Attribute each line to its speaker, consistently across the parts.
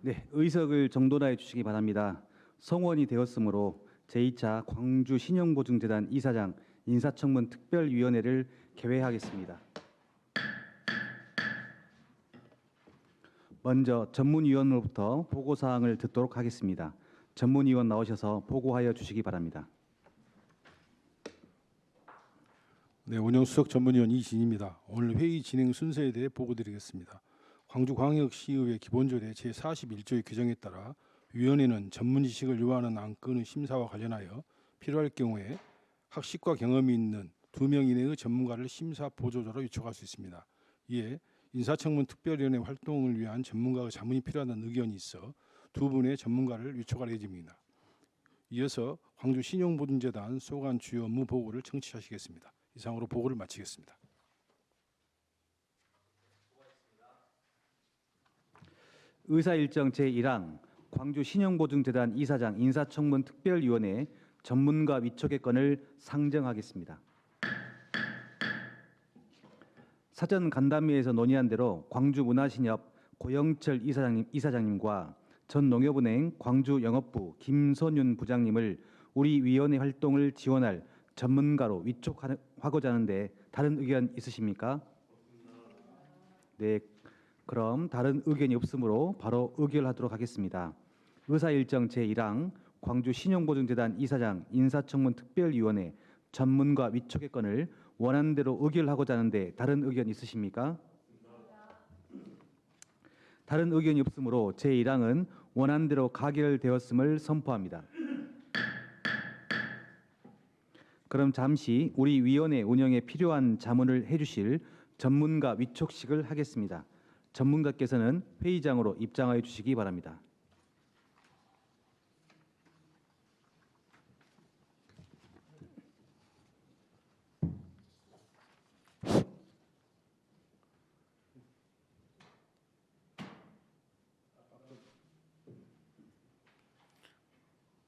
Speaker 1: 네, 의석을 정돈하여 주시기 바랍니다. 성원이 되었으므로 제2차 광주 신영보증재단 이사장 인사청문 특별위원회를 개회하겠습니다. 먼저 전문위원으로부터 보고사항을 듣도록 하겠습니다. 전문위원 나오셔서 보고하여 주시기 바랍니다.
Speaker 2: 네, 운영수석 전문위원 이진입니다. 오늘 회의 진행 순서에 대해 보고드리겠습니다. 광주광역시의회 기본조례 제41조의 규정에 따라 위원회는 전문 지식을 요하는 안건의 심사와 관련하여 필요할 경우에 학식과 경험이 있는 2명 이내의 전문가를 심사 보조자로 위촉할 수 있습니다. 이에 인사청문 특별위원회 활동을 위한 전문가의 자문이 필요하다는 의견이 있어 2분의 전문가를 위촉할 예정입니다. 이어서 광주 신용보증재단 소관 주요 업무 보고를 청취하시겠습니다. 이상으로 보고를 마치겠습니다.
Speaker 1: 의사일정 제1항 광주 신영보증재단 이사장 인사청문 특별위원회 전문가 위촉의 건을 상정하겠습니다. 사전 간담회에서 논의한 대로 광주문화신협 고영철 이사장님과 전 농협은행 광주영업부 김선윤 부장님을 우리 위원회 활동을 지원할 전문가로 위촉하고자 하는데 다른 의견 있으십니까? 네, 그럼 다른 의견이 없으므로 바로 의결하도록 하겠습니다. 의사일정 제1항 광주 신용보증재단 이사장 인사청문 특별위원회 전문가 위촉의 건을 원하는 대로 의결하고자 하는데 다른 의견 있으십니까? 다른 의견이 없으므로 제1항은 원하는 대로 가결되었음을 선포합니다. 그럼 잠시 우리 위원회 운영에 필요한 자문을 해주실 전문가 위촉식을 하겠습니다. 전문가께서는 회의장으로 입장하여 주시기 바랍니다.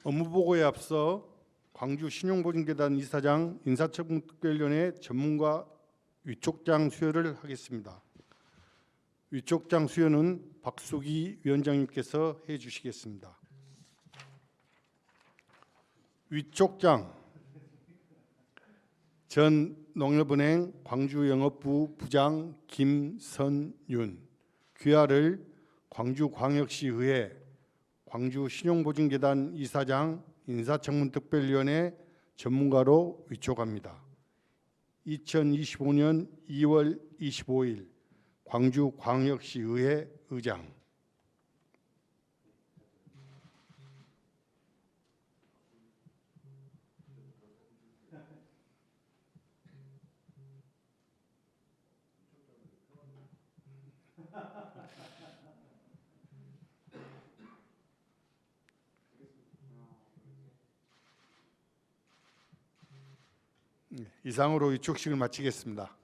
Speaker 3: 업무보고에 앞서 광주 신용보증재단 이사장 인사청문 특별위원회 전문가 위촉장 수여를 하겠습니다. 위촉장 수여는 박수기 위원장님께서 해주시겠습니다. 위촉장 전 농협은행 광주영업부 부장 김선윤, 귀하를 광주광역시의회 광주 신용보증재단 이사장 인사청문특별위원회 전문가로 위촉합니다. 2025년 2월 25일 광주광역시의회 의장. 이상으로 위촉식을 마치겠습니다.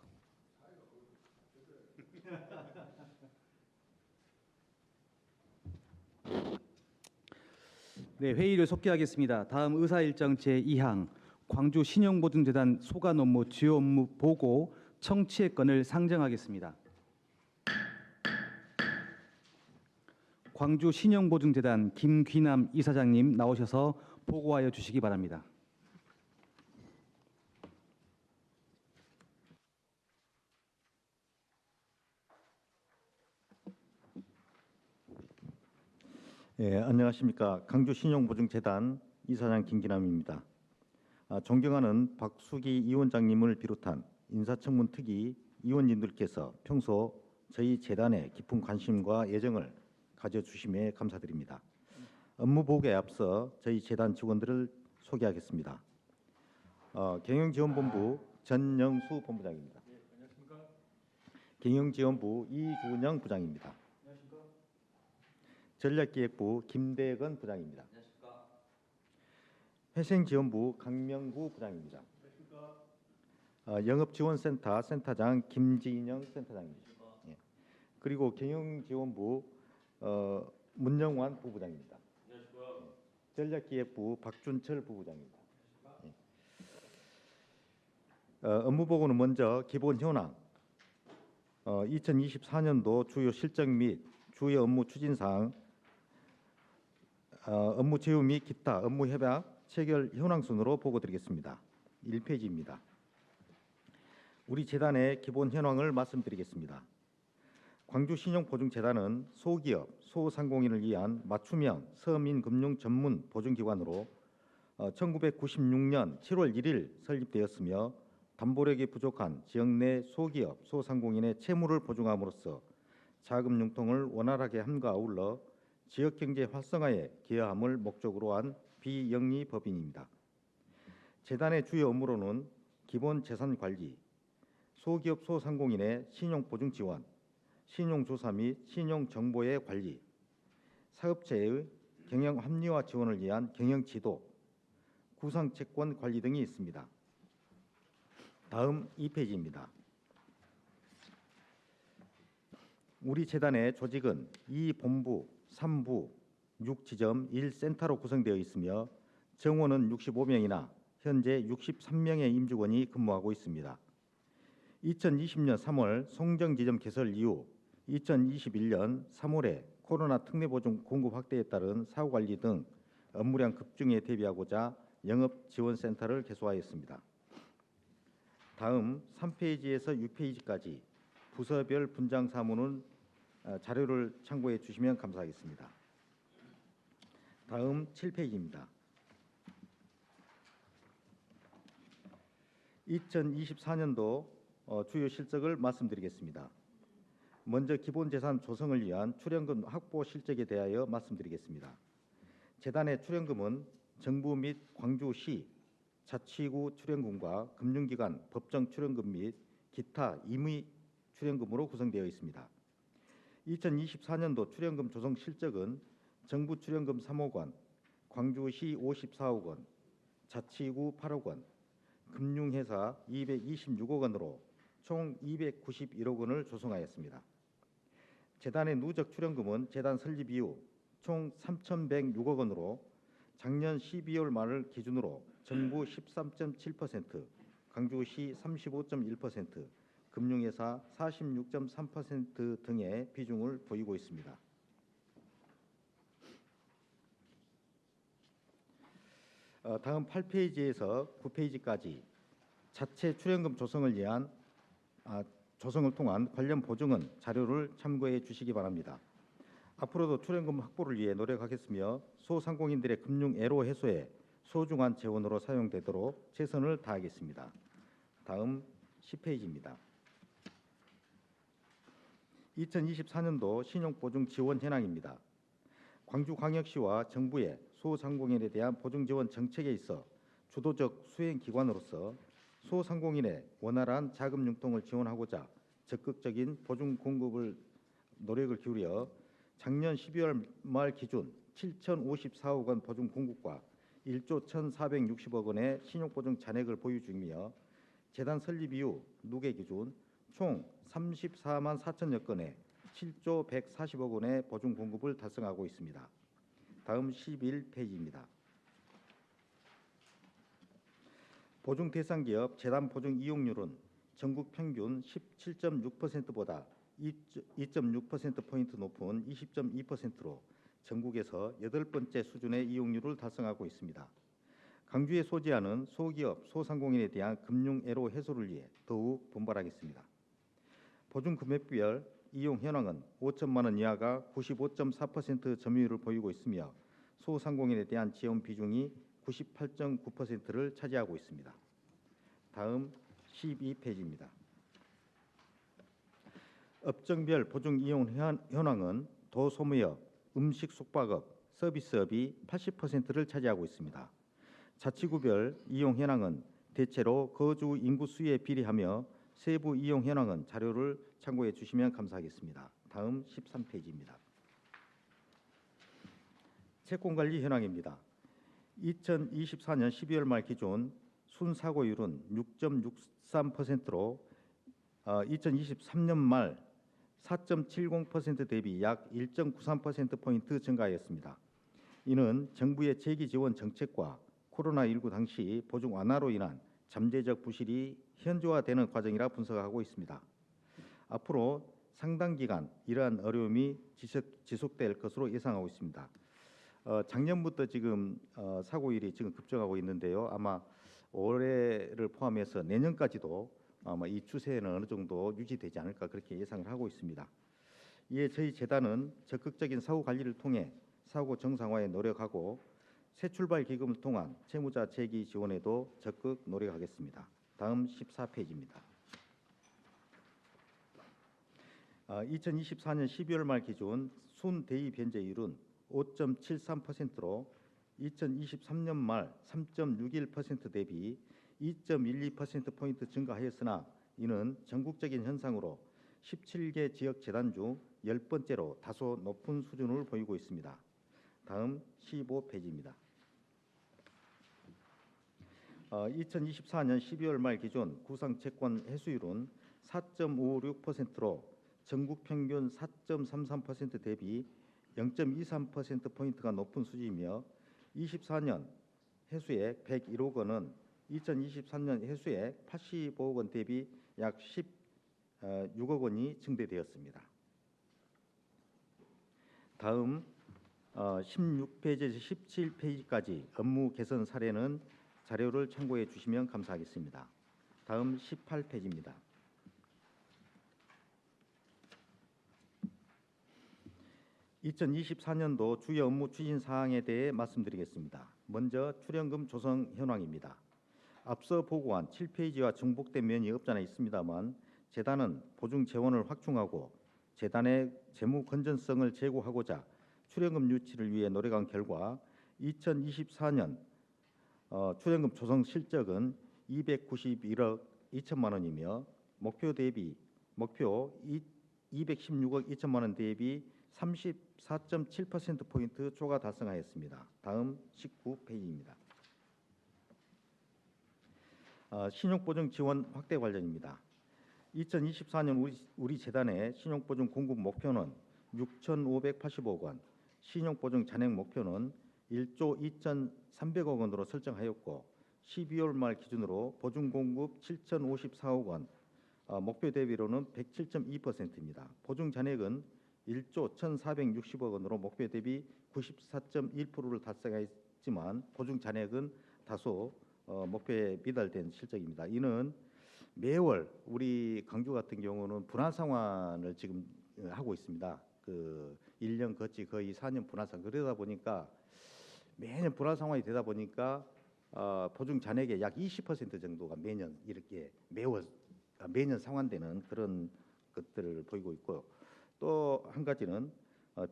Speaker 1: 네, 회의를 속기하겠습니다. 다음 의사일정 제2항 광주 신용보증재단 소관 업무 주요 업무 보고 청취의 건을 상정하겠습니다. 광주 신용보증재단 김귀남 이사장님 나오셔서 보고하여 주시기 바랍니다.
Speaker 4: 예, 안녕하십니까. 광주신용보증재단 이사장 김기남입니다. 존경하는 박수기 위원장님을 비롯한 인사청문 특위 위원님들께서 평소 저희 재단에 깊은 관심과 애정을 가져주심에 감사드립니다. 업무 보고에 앞서 저희 재단 직원들을 소개하겠습니다. 경영지원본부 전영수 본부장입니다. 경영지원부 이준영 부장입니다. 전략기획부 김대건 부장입니다. 회생지원부 강명구 부장입니다. 영업지원센터 센터장 김진영 센터장입니다. 예. 그리고 경영지원부 문영환 부부장입니다. 전략기획부 박준철 부부장입니다. 예. 업무보고는 먼저 기본 현황, 2024년도 주요 실적 및 주요 업무 추진사항, 업무 제휴 및 기타 업무 협약 체결 현황 순으로 보고드리겠습니다. 1페이지입니다. 우리 재단의 기본 현황을 말씀드리겠습니다. 광주신용보증재단은 소기업, 소상공인을 위한 맞춤형 서민금융 전문 보증기관으로 1996년 7월 1일 설립되었으며 담보력이 부족한 지역 내 소기업, 소상공인의 채무를 보증함으로써 자금 융통을 원활하게 함과 아울러 지역 경제 활성화에 기여함을 목적으로 한 비영리 법인입니다. 재단의 주요 업무로는 기본 재산 관리, 소기업, 소상공인의 신용 보증 지원, 신용 조사 및 신용 정보의 관리, 사업체의 경영 합리화 지원을 위한 경영 지도, 구상 채권 관리 등이 있습니다. 다음 2페이지입니다. 우리 재단의 조직은 2본부, 3부, 6지점, 1센터로 구성되어 있으며 정원은 65명이나 현재 63명의 임직원이 근무하고 있습니다. 2020년 3월 송정지점 개설 이후 2021년 3월에 코로나 특례보증 공급 확대에 따른 사후관리 등 업무량 급증에 대비하고자 영업지원센터를 개소하였습니다. 다음 3페이지에서 6페이지까지 부서별 분장 사무는 자료를 참고해 주시면 감사하겠습니다. 다음 7페이지입니다. 2024년도 주요 실적을 말씀드리겠습니다. 먼저 기본재산 조성을 위한 출연금 확보 실적에 대하여 말씀드리겠습니다. 재단의 출연금은 정부 및 광주시 자치구 출연금과 금융기관 법정 출연금 및 기타 임의 출연금으로 구성되어 있습니다. 2024년도 출연금 조성 실적은 정부 출연금 3억 원, 광주시 54억 원, 자치구 8억 원, 금융회사 226억 원으로 총 291억 원을 조성하였습니다. 재단의 누적 출연금은 재단 설립 이후 총 3,106억 원으로 작년 12월 말을 기준으로 정부 13.7%, 광주시 35.1%, 금융회사 46.3% 등의 비중을 보이고 있습니다. 다음 8페이지에서 9페이지까지 자체 출연금 조성을 위한 조성을 통한 관련 보증은 자료를 참고해 주시기 바랍니다. 앞으로도 출연금 확보를 위해 노력하겠으며 소상공인들의 금융 애로 해소에 소중한 재원으로 사용되도록 최선을 다하겠습니다. 다음 10페이지입니다. 2024년도 신용보증 지원 현황입니다. 광주광역시와 정부의 소상공인에 대한 보증지원 정책에 있어 주도적 수행기관으로서 소상공인의 원활한 자금 융통을 지원하고자 적극적인 보증 공급을 노력을 기울여 작년 12월 말 기준 7,054억 원 보증 공급과 1조 1,460억 원의 신용보증 잔액을 보유 중이며 재단 설립 이후 누계 기준 총 34만 4천여 건의 7조 140억 원의 보증 공급을 달성하고 있습니다. 다음 11페이지입니다. 보증 대상 기업 재단 보증 이용률은 전국 평균 17.6%보다 2.6%포인트 높은 20.2%로 전국에서 8번째 수준의 이용률을 달성하고 있습니다. 광주에 소지하는 소기업, 소상공인에 대한 금융 애로 해소를 위해 더욱 분발하겠습니다. 보증 금액별 이용 현황은 5천만 원 이하가 95.4% 점유율을 보이고 있으며 소상공인에 대한 지원 비중이 98.9%를 차지하고 있습니다. 다음 12페이지입니다. 업종별 보증 이용 현황은 도소무업, 음식 숙박업, 서비스업이 80%를 차지하고 있습니다. 자치구별 이용 현황은 대체로 거주 인구 수에 비례하며 세부 이용 현황은 자료를 참고해 주시면 감사하겠습니다. 다음 13페이지입니다. 채권관리 현황입니다. 2024년 12월 말 기준 순사고율은 6.63%로 2023년 말 4.70% 대비 약 1.93%포인트 증가하였습니다. 이는 정부의 재기 지원 정책과 코로나19 당시 보증 완화로 인한 잠재적 부실이 현저화되는 과정이라 분석하고 있습니다. 앞으로 상당 기간 이러한 어려움이 지속될 것으로 예상하고 있습니다. 작년부터 지금 사고율이 지금 급증하고 있는데요. 아마 올해를 포함해서 내년까지도 아마 이 추세는 어느 정도 유지되지 않을까 그렇게 예상을 하고 있습니다. 이에 저희 재단은 적극적인 사후 관리를 통해 사고 정상화에 노력하고 새 출발 기금을 통한 채무자 재기 지원에도 적극 노력하겠습니다. 다음 14페이지입니다. 2024년 12월 말 기준 순대입 변제율은 5.73%로 2023년 말 3.61% 대비 2.12%포인트 증가하였으나 이는 전국적인 현상으로 17개 지역 재단 중 10번째로 다소 높은 수준을 보이고 있습니다. 다음 15페이지입니다. 2024년 12월 말 기준 구상채권 회수율은 4.56%로 전국 평균 4.33% 대비 0.23%포인트가 높은 수준이며 24년 회수액 101억 원은 2023년 회수액 85억 원 대비 약 16억 원이 증대되었습니다. 다음 16페이지에서 17페이지까지 업무 개선 사례는 자료를 참고해 주시면 감사하겠습니다. 다음 18페이지입니다. (2024년도) 주요 업무 추진 사항에 대해 말씀드리겠습니다. 먼저 출연금 조성 현황입니다. 앞서 보고한 7페이지와 중복된 면이 없잖아 있습니다만 재단은 보증 재원을 확충하고 재단의 재무 건전성을 제고하고자 출연금 유치를 위해 노력한 결과 2024년 출연금 조성 실적은 291억 2천만 원이며 목표 216억 2천만 원 대비 34.7%포인트 초과 달성하였습니다. 다음 19페이지입니다. 신용보증 지원 확대 관련입니다. 2024년 우리 재단의 신용보증 공급 목표는 6,585억 원, 신용보증 잔액 목표는 1조 2,300억 원으로 설정하였고 12월 말 기준으로 보증 공급 7,054억 원, 목표 대비로는 107.2%입니다. 보증 잔액은 1조 1,460억 원으로 목표 대비 94.1%를 달성했지만 보증 잔액은 다소 목표에 미달된 실적입니다. 이는 매월 우리 광주 같은 경우는 분할 상환을 지금 하고 있습니다. 그 1년 거치 거의 4년 분할 상환 그러다 보니까 매년 분할 상환이 되다 보니까 보증 잔액의 약 20% 정도가 매년 이렇게 매년 상환되는 그런 것들을 보이고 있고요. 또 한 가지는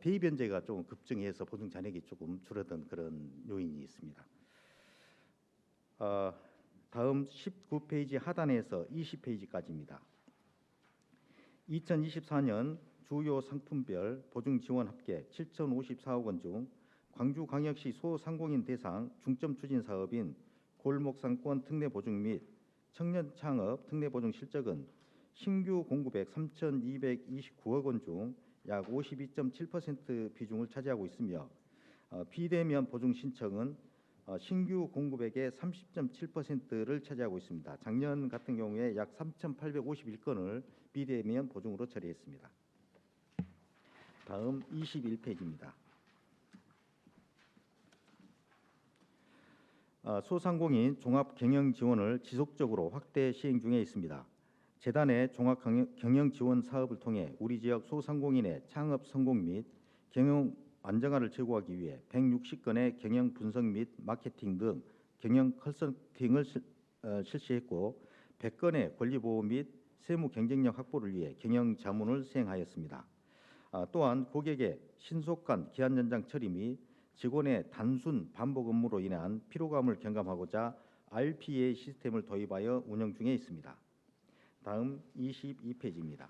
Speaker 4: 대입 변제가 좀 급증해서 보증 잔액이 조금 줄어든 그런 요인이 있습니다. 다음 19페이지 하단에서 20페이지까지입니다. 2024년 주요 상품별 보증 지원 합계 7,054억 원 중 광주광역시 소상공인 대상 중점 추진 사업인 골목상권 특례 보증 및 청년 창업 특례 보증 실적은 신규 공급액 3,229억 원 중 약 52.7% 비중을 차지하고 있으며 비대면 보증 신청은 신규 공급액의 30.7%를 차지하고 있습니다. 작년 같은 경우에 약 3,851건을 비대면 보증으로 처리했습니다. 다음 21페이지입니다. 소상공인 종합 경영 지원을 지속적으로 확대 시행 중에 있습니다. 재단의 종합 경영 지원 사업을 통해 우리 지역 소상공인의 창업 성공 및 경영 안정화를 제고하기 위해 160건의 경영 분석 및 마케팅 등 경영 컨설팅을 실시했고 100건의 권리보호 및 세무 경쟁력 확보를 위해 경영 자문을 수행하였습니다. 또한 고객의 신속한 기한 연장 처리 및 직원의 단순 반복 업무로 인한 피로감을 경감하고자 RPA 시스템을 도입하여 운영 중에 있습니다. 다음 22페이지입니다.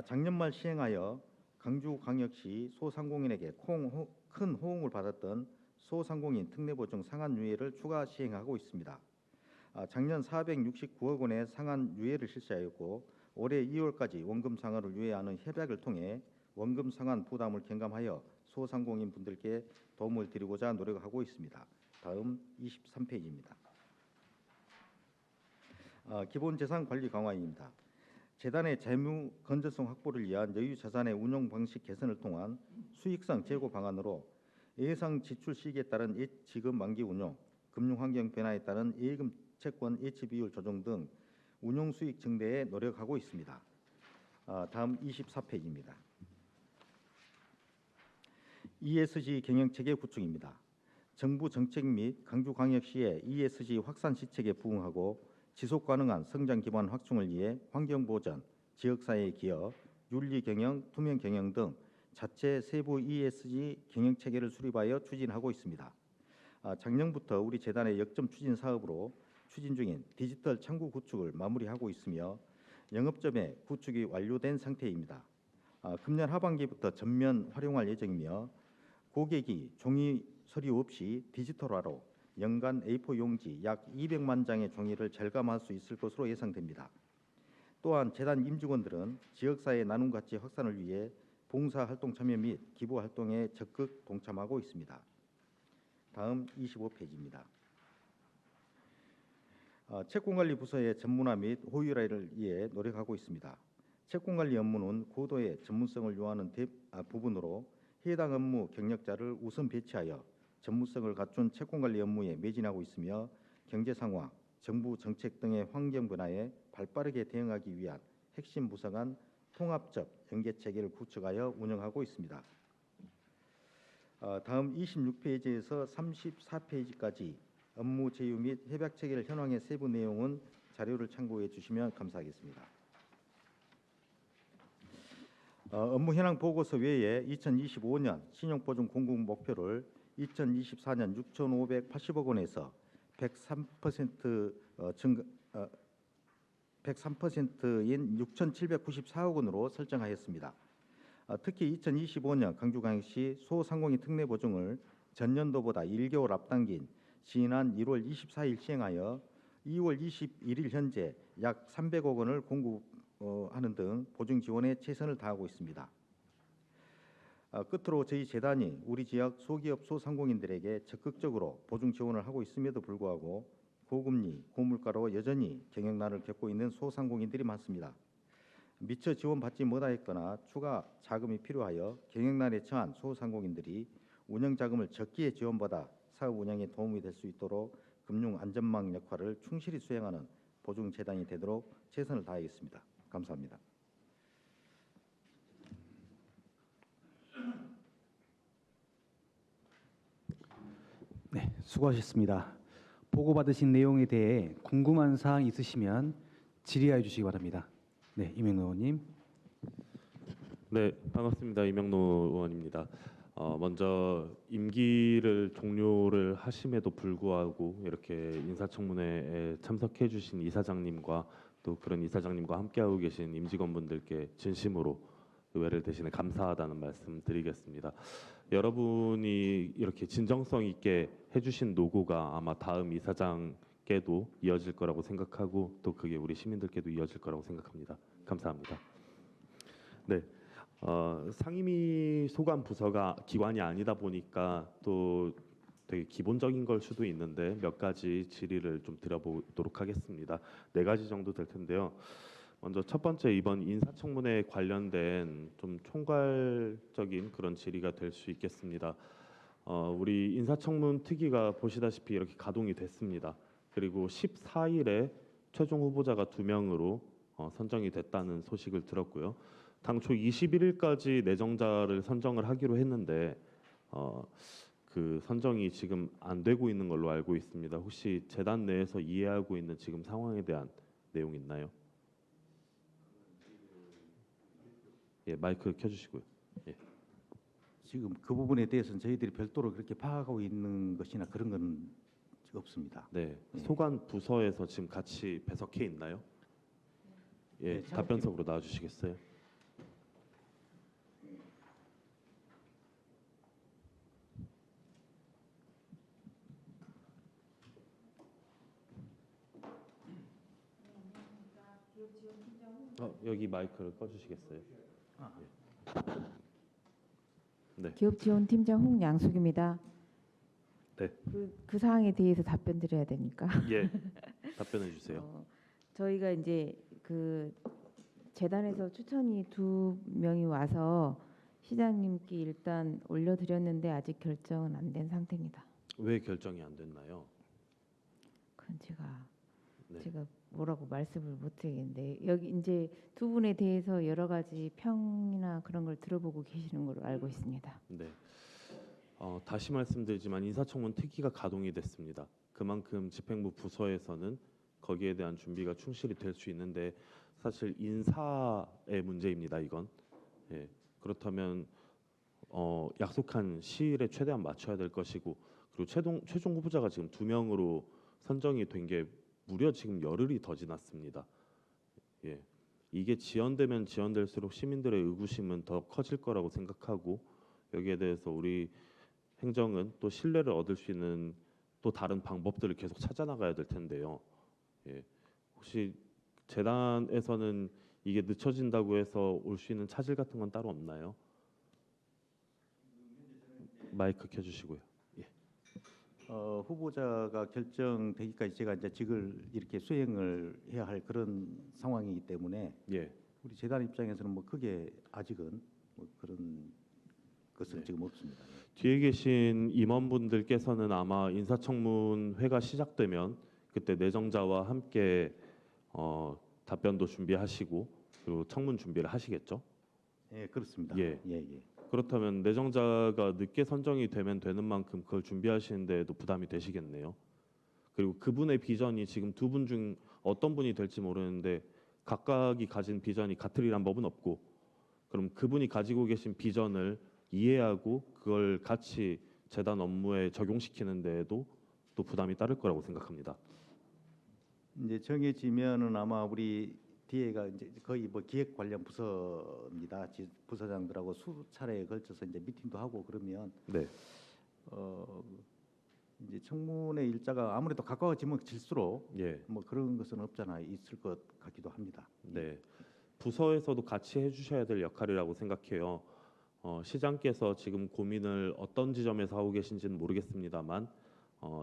Speaker 4: 작년 말 시행하여 광주광역시 소상공인에게 큰 호응을 받았던 소상공인 특례보증 상한 유예를 추가 시행하고 있습니다. 작년 469억 원의 상한 유예를 실시하였고 올해 2월까지 원금 상환을 유예하는 협약을 통해 원금 상환 부담을 경감하여 소상공인 분들께 도움을 드리고자 노력하고 있습니다. 다음 23페이지입니다. 기본재산 관리 강화입니다. 재단의 재무 건전성 확보를 위한 여유 자산의 운용 방식 개선을 통한 수익성 제고 방안으로 예상 지출 시기에 따른 예치금 만기 운용, 금융 환경 변화에 따른 예금 채권 예치 비율 조정 등 운용 수익 증대에 노력하고 있습니다. 다음 24페이지입니다. ESG 경영 체계 구축입니다. 정부 정책 및 강주광역시의 ESG 확산 시책에 부응하고 지속 가능한 성장 기반 확충을 위해 환경 보전, 지역 사회 기여, 윤리 경영, 투명 경영 등 자체 세부 ESG 경영 체계를 수립하여 추진하고 있습니다. 작년부터 우리 재단의 역점 추진 사업으로 추진 중인 디지털 창구 구축을 마무리하고 있으며 영업점의 구축이 완료된 상태입니다. 금년 하반기부터 전면 활용할 예정이며 고객이 종이 서류 없이 디지털화로 연간 A4 용지 약 200만 장의 종이를 절감할 수 있을 것으로 예상됩니다. 또한 재단 임직원들은 지역사회 나눔 가치 확산을 위해 봉사활동 참여 및 기부활동에 적극 동참하고 있습니다. 다음 25페이지입니다. 채권관리 부서의 전문화 및 효율화를 위해 노력하고 있습니다. 채권관리 업무는 고도의 전문성을 요하는 부분으로 해당 업무 경력자를 우선 배치하여 전문성을 갖춘 채권관리 업무에 매진하고 있으며 경제 상황, 정부 정책 등의 환경 변화에 발빠르게 대응하기 위한 핵심 부서 간 통합적 연계 체계를 구축하여 운영하고 있습니다. 다음 26페이지에서 34페이지까지 업무 제휴 및 협약 체계를 현황의 세부 내용은 자료를 참고해 주시면 감사하겠습니다. 업무 현황 보고서 외에 2025년 신용보증 공급 목표를 2024년 6,580억 원에서 103%인 6,794억 원으로 설정하였습니다. 특히 2025년 강주광역시 소상공인 특례 보증을 전년도보다 1개월 앞당긴 지난 1월 24일 시행하여 2월 21일 현재 약 300억 원을 공급하는 등 보증 지원에 최선을 다하고 있습니다. 끝으로 저희 재단이 우리 지역 소기업 소상공인들에게 적극적으로 보증 지원을 하고 있음에도 불구하고 고금리, 고물가로 여전히 경영난을 겪고 있는 소상공인들이 많습니다. 미처 지원받지 못하였거나 추가 자금이 필요하여 경영난에 처한 소상공인들이 운영자금을 적기에 지원받아 사업 운영에 도움이 될 수 있도록 금융 안전망 역할을 충실히 수행하는 보증재단이 되도록 최선을 다하겠습니다. 감사합니다.
Speaker 1: 네, 수고하셨습니다. 보고받으신 내용에 대해 궁금한 사항 있으시면 질의하여 주시기 바랍니다. 네, 이명노 의원님.
Speaker 5: 네, 반갑습니다. 이명노 의원입니다. 먼저 임기를 종료를 하심에도 불구하고 이렇게 인사청문회에 참석해 주신 이사장님과 또 그런 이사장님과 함께하고 계신 임직원분들께 진심으로 의회를 대신해 감사하다는 말씀 드리겠습니다. 여러분이 이렇게 진정성 있게 해주신 노고가 아마 다음 이사장께도 이어질 거라고 생각하고 또 그게 우리 시민들께도 이어질 거라고 생각합니다. 감사합니다. 네. 상임위 소관 부서가 기관이 아니다 보니까 또 되게 기본적인 걸 수도 있는데 몇 가지 질의를 좀 드려보도록 하겠습니다. 4가지 정도 될 텐데요. 먼저 첫 번째, 이번 인사청문회에 관련된 좀 총괄적인 그런 질의가 될 수 있겠습니다. 우리 인사청문 특위가 보시다시피 이렇게 가동이 됐습니다. 그리고 14일에 최종 후보자가 2명으로 선정이 됐다는 소식을 들었고요. 당초 21일까지 내정자를 선정을 하기로 했는데 그 선정이 지금 안 되고 있는 걸로 알고 있습니다. 혹시 재단 내에서 이해하고 있는 지금 상황에 대한 내용 있나요? 예, 마이크 켜주시고요. 예.
Speaker 1: 지금 그 부분에 대해서는 저희들이 별도로 그렇게 파악하고 있는 것이나 그런 건 없습니다.
Speaker 5: 네, 소관 부서에서 지금 같이 배석해 있나요? 예,
Speaker 1: 네,
Speaker 5: 답변석으로 나와주시겠어요? 여기 마이크를 꺼주시겠어요? 네.
Speaker 6: 기업지원팀장 홍양숙입니다.
Speaker 5: 네.
Speaker 6: 그 사항에 대해서 답변 드려야 되니까.
Speaker 5: 예, 답변해 주세요.
Speaker 6: 저희가 이제 그 재단에서 추천이 2명이 와서 시장님께 일단 올려드렸는데 아직 결정은 안 된 상태입니다.
Speaker 5: 왜 결정이 안 됐나요?
Speaker 6: 그건
Speaker 5: 네.
Speaker 6: 제가 뭐라고 말씀을 못 드리겠는데 여기 이제 두 분에 대해서 여러 가지 평이나 그런 걸 들어보고 계시는 걸로 알고 있습니다.
Speaker 5: 네. 다시 말씀드리지만 인사청문 특위가 가동이 됐습니다. 그만큼 집행부 부서에서는 거기에 대한 준비가 충실히 될 수 있는데 사실 인사의 문제입니다. 이건 예. 그렇다면 약속한 시일에 최대한 맞춰야 될 것이고 그리고 최종 후보자가 지금 2명으로 선정이 된 게 무려 지금 열흘이 더 지났습니다. 예. 이게 지연되면 지연될수록 시민들의 의구심은 더 커질 거라고 생각하고 여기에 대해서 우리 행정은 또 신뢰를 얻을 수 있는 또 다른 방법들을 계속 찾아 나가야 될 텐데요. 예. 혹시 재단에서는 이게 늦춰진다고 해서 올 수 있는 차질 같은 건 따로 없나요? 마이크 켜주시고요. 예.
Speaker 4: 후보자가 결정되기까지 제가 이제 직을 이렇게 수행을 해야 할 그런 상황이기 때문에
Speaker 5: 예.
Speaker 4: 우리 재단 입장에서는 뭐 크게 아직은 뭐 그런 것은
Speaker 5: 네.
Speaker 4: 지금 없습니다.
Speaker 5: 뒤에 계신 임원분들께서는 아마 인사청문회가 시작되면 그때 내정자와 함께 답변도 준비하시고 그리고 청문 준비를 하시겠죠?
Speaker 4: 예, 그렇습니다.
Speaker 5: 예.
Speaker 4: 예.
Speaker 5: 그렇다면 내정자가 늦게 선정이 되면 되는 만큼 그걸 준비하시는 데에도 부담이 되시겠네요. 그리고 그분의 비전이 지금 2분 중 어떤 분이 될지 모르는데 각각이 가진 비전이 같으리란 법은 없고 그럼 그분이 가지고 계신 비전을 이해하고 그걸 같이 재단 업무에 적용시키는 데에도 또 부담이 따를 거라고 생각합니다.
Speaker 4: 이제 정해지면은 아마 우리 뒤에가 이제 거의 뭐 기획 관련 부서입니다. 부서장들하고 수차례에 걸쳐서 이제 미팅도 하고 그러면
Speaker 5: 네.
Speaker 4: 이제 청문회 일자가 아무래도 가까워지면 질수록
Speaker 5: 예.
Speaker 4: 뭐 그런 것은 없잖아 있을 것 같기도 합니다.
Speaker 5: 네. 부서에서도 같이 해주셔야 될 역할이라고 생각해요. 시장께서 지금 고민을 어떤 지점에서 하고 계신지는 모르겠습니다만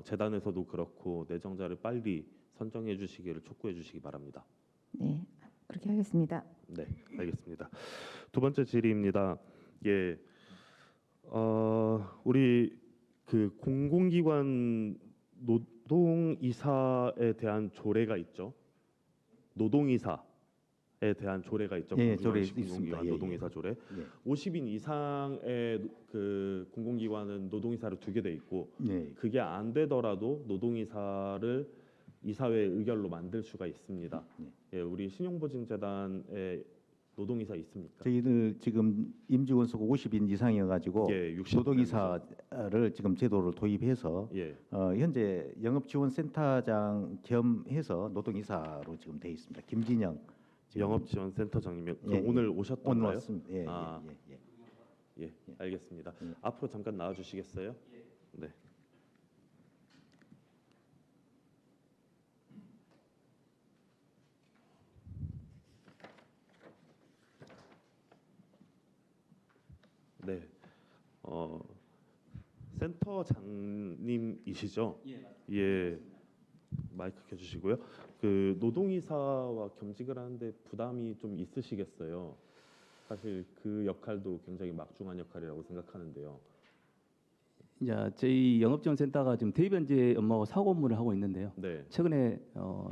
Speaker 5: 재단에서도 그렇고 내정자를 빨리 선정해 주시기를 촉구해 주시기 바랍니다.
Speaker 6: 네, 그렇게 하겠습니다.
Speaker 5: 네, 알겠습니다. 2번째 질의입니다. 예, 우리 그 공공기관 노동이사에 대한 조례가 있죠. 노동이사에 대한 조례가 있죠.
Speaker 4: 예,
Speaker 5: 공공기관
Speaker 4: 조례
Speaker 5: 공공기관
Speaker 4: 있습니다. 예,
Speaker 5: 노동이사 조례.
Speaker 4: 예.
Speaker 5: 50인 이상의 그 공공기관은 노동이사를 두게 돼 있고
Speaker 4: 네.
Speaker 5: 그게 안 되더라도 노동이사를 이사회 의결로 만들 수가 있습니다.
Speaker 4: 네.
Speaker 5: 예, 우리 신용보증재단에 노동이사 있습니까?
Speaker 4: 저희들 지금 임직원 수가 50인 이상이어가지고
Speaker 5: 예, 60
Speaker 4: 노동이사를 지금 제도를 도입해서
Speaker 5: 예,
Speaker 4: 현재 영업지원센터장 겸해서 노동이사로 지금 돼 있습니다. 김진영 지금
Speaker 5: 영업지원센터장님
Speaker 4: 예,
Speaker 5: 오늘
Speaker 4: 오늘
Speaker 5: 오셨던가요?
Speaker 4: 왔습니다. 예,
Speaker 5: 아. 예, 알겠습니다.
Speaker 4: 예.
Speaker 5: 앞으로 잠깐 나와 주시겠어요? 네. 네. 센터장님이시죠? 예. 마이크 켜주시고요. 그 노동이사와 겸직을 하는데 부담이 좀 있으시겠어요. 사실 그 역할도 굉장히 막중한 역할이라고 생각하는데요.
Speaker 7: 이제 저희 영업지원센터가 지금 대변제 업무하고 사고 업무를 하고 있는데요.
Speaker 5: 네.
Speaker 7: 최근에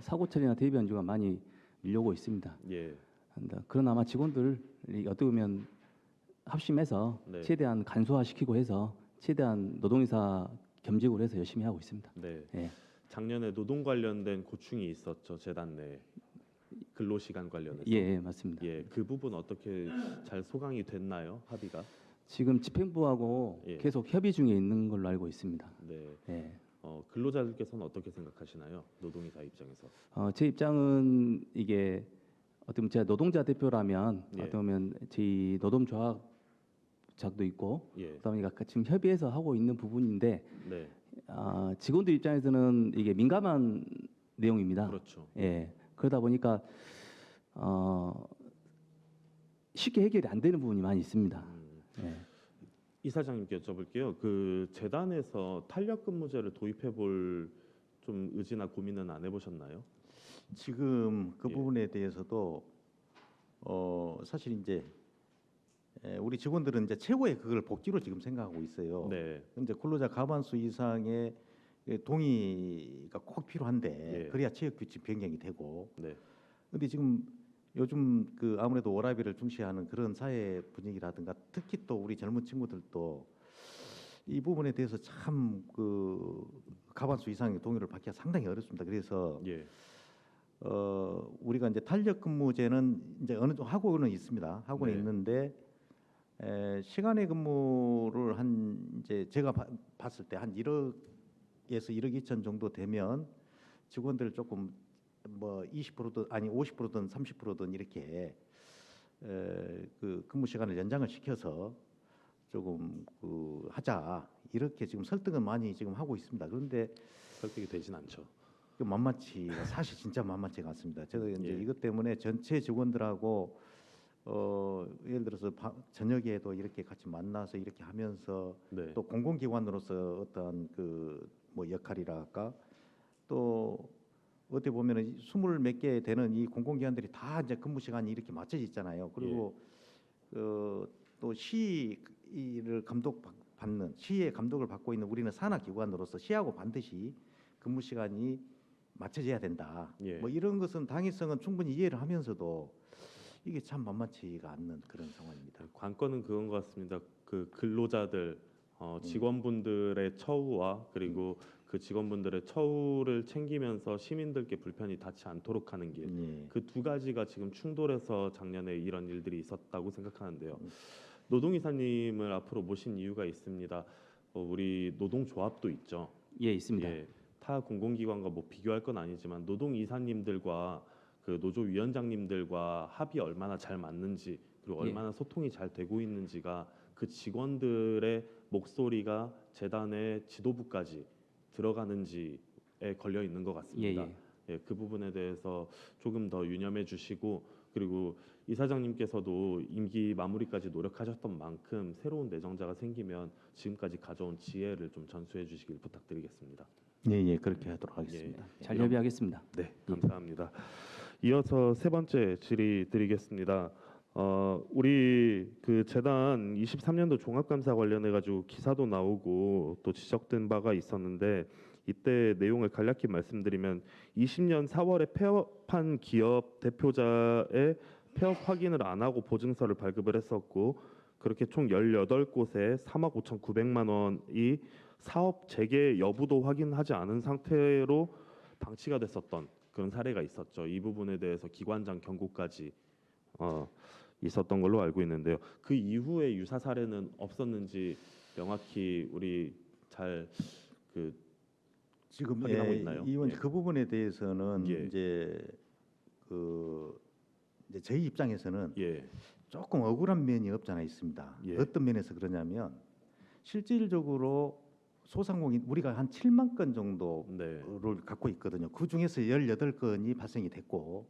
Speaker 7: 사고 처리나 대변주가 많이 밀려오고 있습니다.
Speaker 5: 예.
Speaker 7: 그러나 아마 직원들이 어떻게 보면 합심해서
Speaker 5: 네.
Speaker 7: 최대한 간소화시키고 해서 최대한 노동이사 겸직으로 해서 열심히 하고 있습니다.
Speaker 5: 네.
Speaker 7: 예.
Speaker 5: 작년에 노동 관련된 고충이 있었죠. 재단 내 근로시간 관련해서.
Speaker 7: 예, 맞습니다.
Speaker 5: 예. 그 부분 어떻게 잘 소강이 됐나요? 합의가?
Speaker 7: 지금 집행부하고
Speaker 5: 예.
Speaker 7: 계속 협의 중에 있는 걸로 알고 있습니다.
Speaker 5: 네.
Speaker 7: 예.
Speaker 5: 근로자들께서는 어떻게 생각하시나요? 노동이사 입장에서.
Speaker 7: 제 입장은 이게 어떻게 보면 제가 노동자 대표라면
Speaker 5: 예.
Speaker 7: 어떻게 보면 저희 노동조합장도 있고
Speaker 5: 예.
Speaker 7: 그다음에 지금 협의해서 하고 있는 부분인데
Speaker 5: 네.
Speaker 7: 직원들 입장에서는 이게 민감한 내용입니다.
Speaker 5: 그렇죠.
Speaker 7: 예. 그러다 보니까 쉽게 해결이 안 되는 부분이 많이 있습니다. 예.
Speaker 5: 이사장님께 여쭤볼게요. 그 재단에서 탄력 근무제를 도입해 볼 좀 의지나 고민은 안 해보셨나요?
Speaker 4: 지금 그
Speaker 5: 예.
Speaker 4: 부분에 대해서도 사실 이제 우리 직원들은 이제 최고의 그걸 복지로 지금 생각하고 있어요.
Speaker 5: 네.
Speaker 4: 근데 근로자 과반수 이상의 동의가 꼭 필요한데
Speaker 5: 예.
Speaker 4: 그래야 취업 규칙 변경이 되고.
Speaker 5: 네.
Speaker 4: 근데 지금 요즘 그 아무래도 워라밸을 중시하는 그런 사회 분위기라든가 특히 또 우리 젊은 친구들도 이 부분에 대해서 참 그 과반수 이상의 동의를 받기가 상당히 어렵습니다. 그래서
Speaker 5: 예.
Speaker 4: 우리가 이제 탄력 근무제는 이제 어느 정도 하고는 있습니다. 하고는
Speaker 5: 네.
Speaker 4: 있는데 시간의 근무를 한 이제 제가 봤을 때 한 1억에서 1억 2천 정도 되면 직원들 조금 뭐 20%든 아니 50%든 30%든 이렇게 그 근무 시간을 연장을 시켜서 조금 그 하자 이렇게 지금 설득은 많이 지금 하고 있습니다. 그런데
Speaker 5: 설득이 되진 않죠.
Speaker 4: 그 만만치가 사실 진짜 만만치가 않습니다. 제가 이제
Speaker 5: 예.
Speaker 4: 이것 때문에 전체 직원들하고 예를 들어서 저녁에도 이렇게 같이 만나서 이렇게 하면서
Speaker 5: 네.
Speaker 4: 또 공공기관으로서 어떤 그 뭐 역할이랄까 또 어떻게 보면은 20몇 개 되는 이 공공기관들이 다 이제 근무 시간이 이렇게 맞춰져 있잖아요. 그리고 또 시를 감독받는 시의 감독을 받고 있는 우리는 산하기관으로서 시하고 반드시 근무 시간이 맞춰져야 된다.
Speaker 5: 예.
Speaker 4: 뭐 이런 것은 당위성은 충분히 이해를 하면서도 이게 참 만만치가 않는 그런 상황입니다.
Speaker 5: 관건은 그건 것 같습니다. 그 근로자들 직원분들의 처우와 그리고 그 직원분들의 처우를 챙기면서 시민들께 불편이 닿지 않도록 하는 길.
Speaker 4: 예.
Speaker 5: 그 두 가지가 지금 충돌해서 작년에 이런 일들이 있었다고 생각하는데요. 노동이사님을 앞으로 모신 이유가 있습니다. 우리 노동조합도 있죠.
Speaker 7: 예, 있습니다.
Speaker 5: 예, 타 공공기관과 뭐 비교할 건 아니지만 노동이사님들과 그 노조위원장님들과 합이 얼마나 잘 맞는지 그리고
Speaker 7: 예.
Speaker 5: 얼마나 소통이 잘 되고 있는지가 그 직원들의 목소리가 재단의 지도부까지 들어가는지에 걸려 있는 것 같습니다.
Speaker 7: 예,
Speaker 5: 예, 그 부분에 대해서 조금 더 유념해 주시고 그리고 이사장님께서도 임기 마무리까지 노력하셨던 만큼 새로운 내정자가 생기면 지금까지 가져온 지혜를 좀 전수해 주시길 부탁드리겠습니다.
Speaker 4: 예, 그렇게 하도록 하겠습니다.
Speaker 7: 잘 협의하겠습니다.
Speaker 5: 네, 감사합니다. 이어서 세 번째 질의 드리겠습니다. 우리 그 재단 23년도 종합감사 관련해 가지고 기사도 나오고 또 지적된 바가 있었는데 이때 내용을 간략히 말씀드리면 20년 4월에 폐업한 기업 대표자의 폐업 확인을 안 하고 보증서를 발급을 했었고 그렇게 총 18곳에 3억 5,900만 원이 사업 재개 여부도 확인하지 않은 상태로 방치가 됐었던 그런 사례가 있었죠. 이 부분에 대해서 기관장 경고까지 있었던 걸로 알고 있는데요. 그 이후에 유사 사례는 없었는지 명확히 우리 잘 그
Speaker 4: 지금
Speaker 5: 확인하고 있나요?
Speaker 4: 이원
Speaker 5: 예.
Speaker 4: 그 부분에 대해서는
Speaker 5: 예.
Speaker 4: 이제 저희 입장에서는
Speaker 5: 예,
Speaker 4: 조금 억울한 면이 없잖아 있습니다.
Speaker 5: 예.
Speaker 4: 어떤 면에서 그러냐면 실질적으로 소상공인 우리가 한 7만 건 정도를
Speaker 5: 네,
Speaker 4: 갖고 있거든요. 그 중에서 18건이 발생이 됐고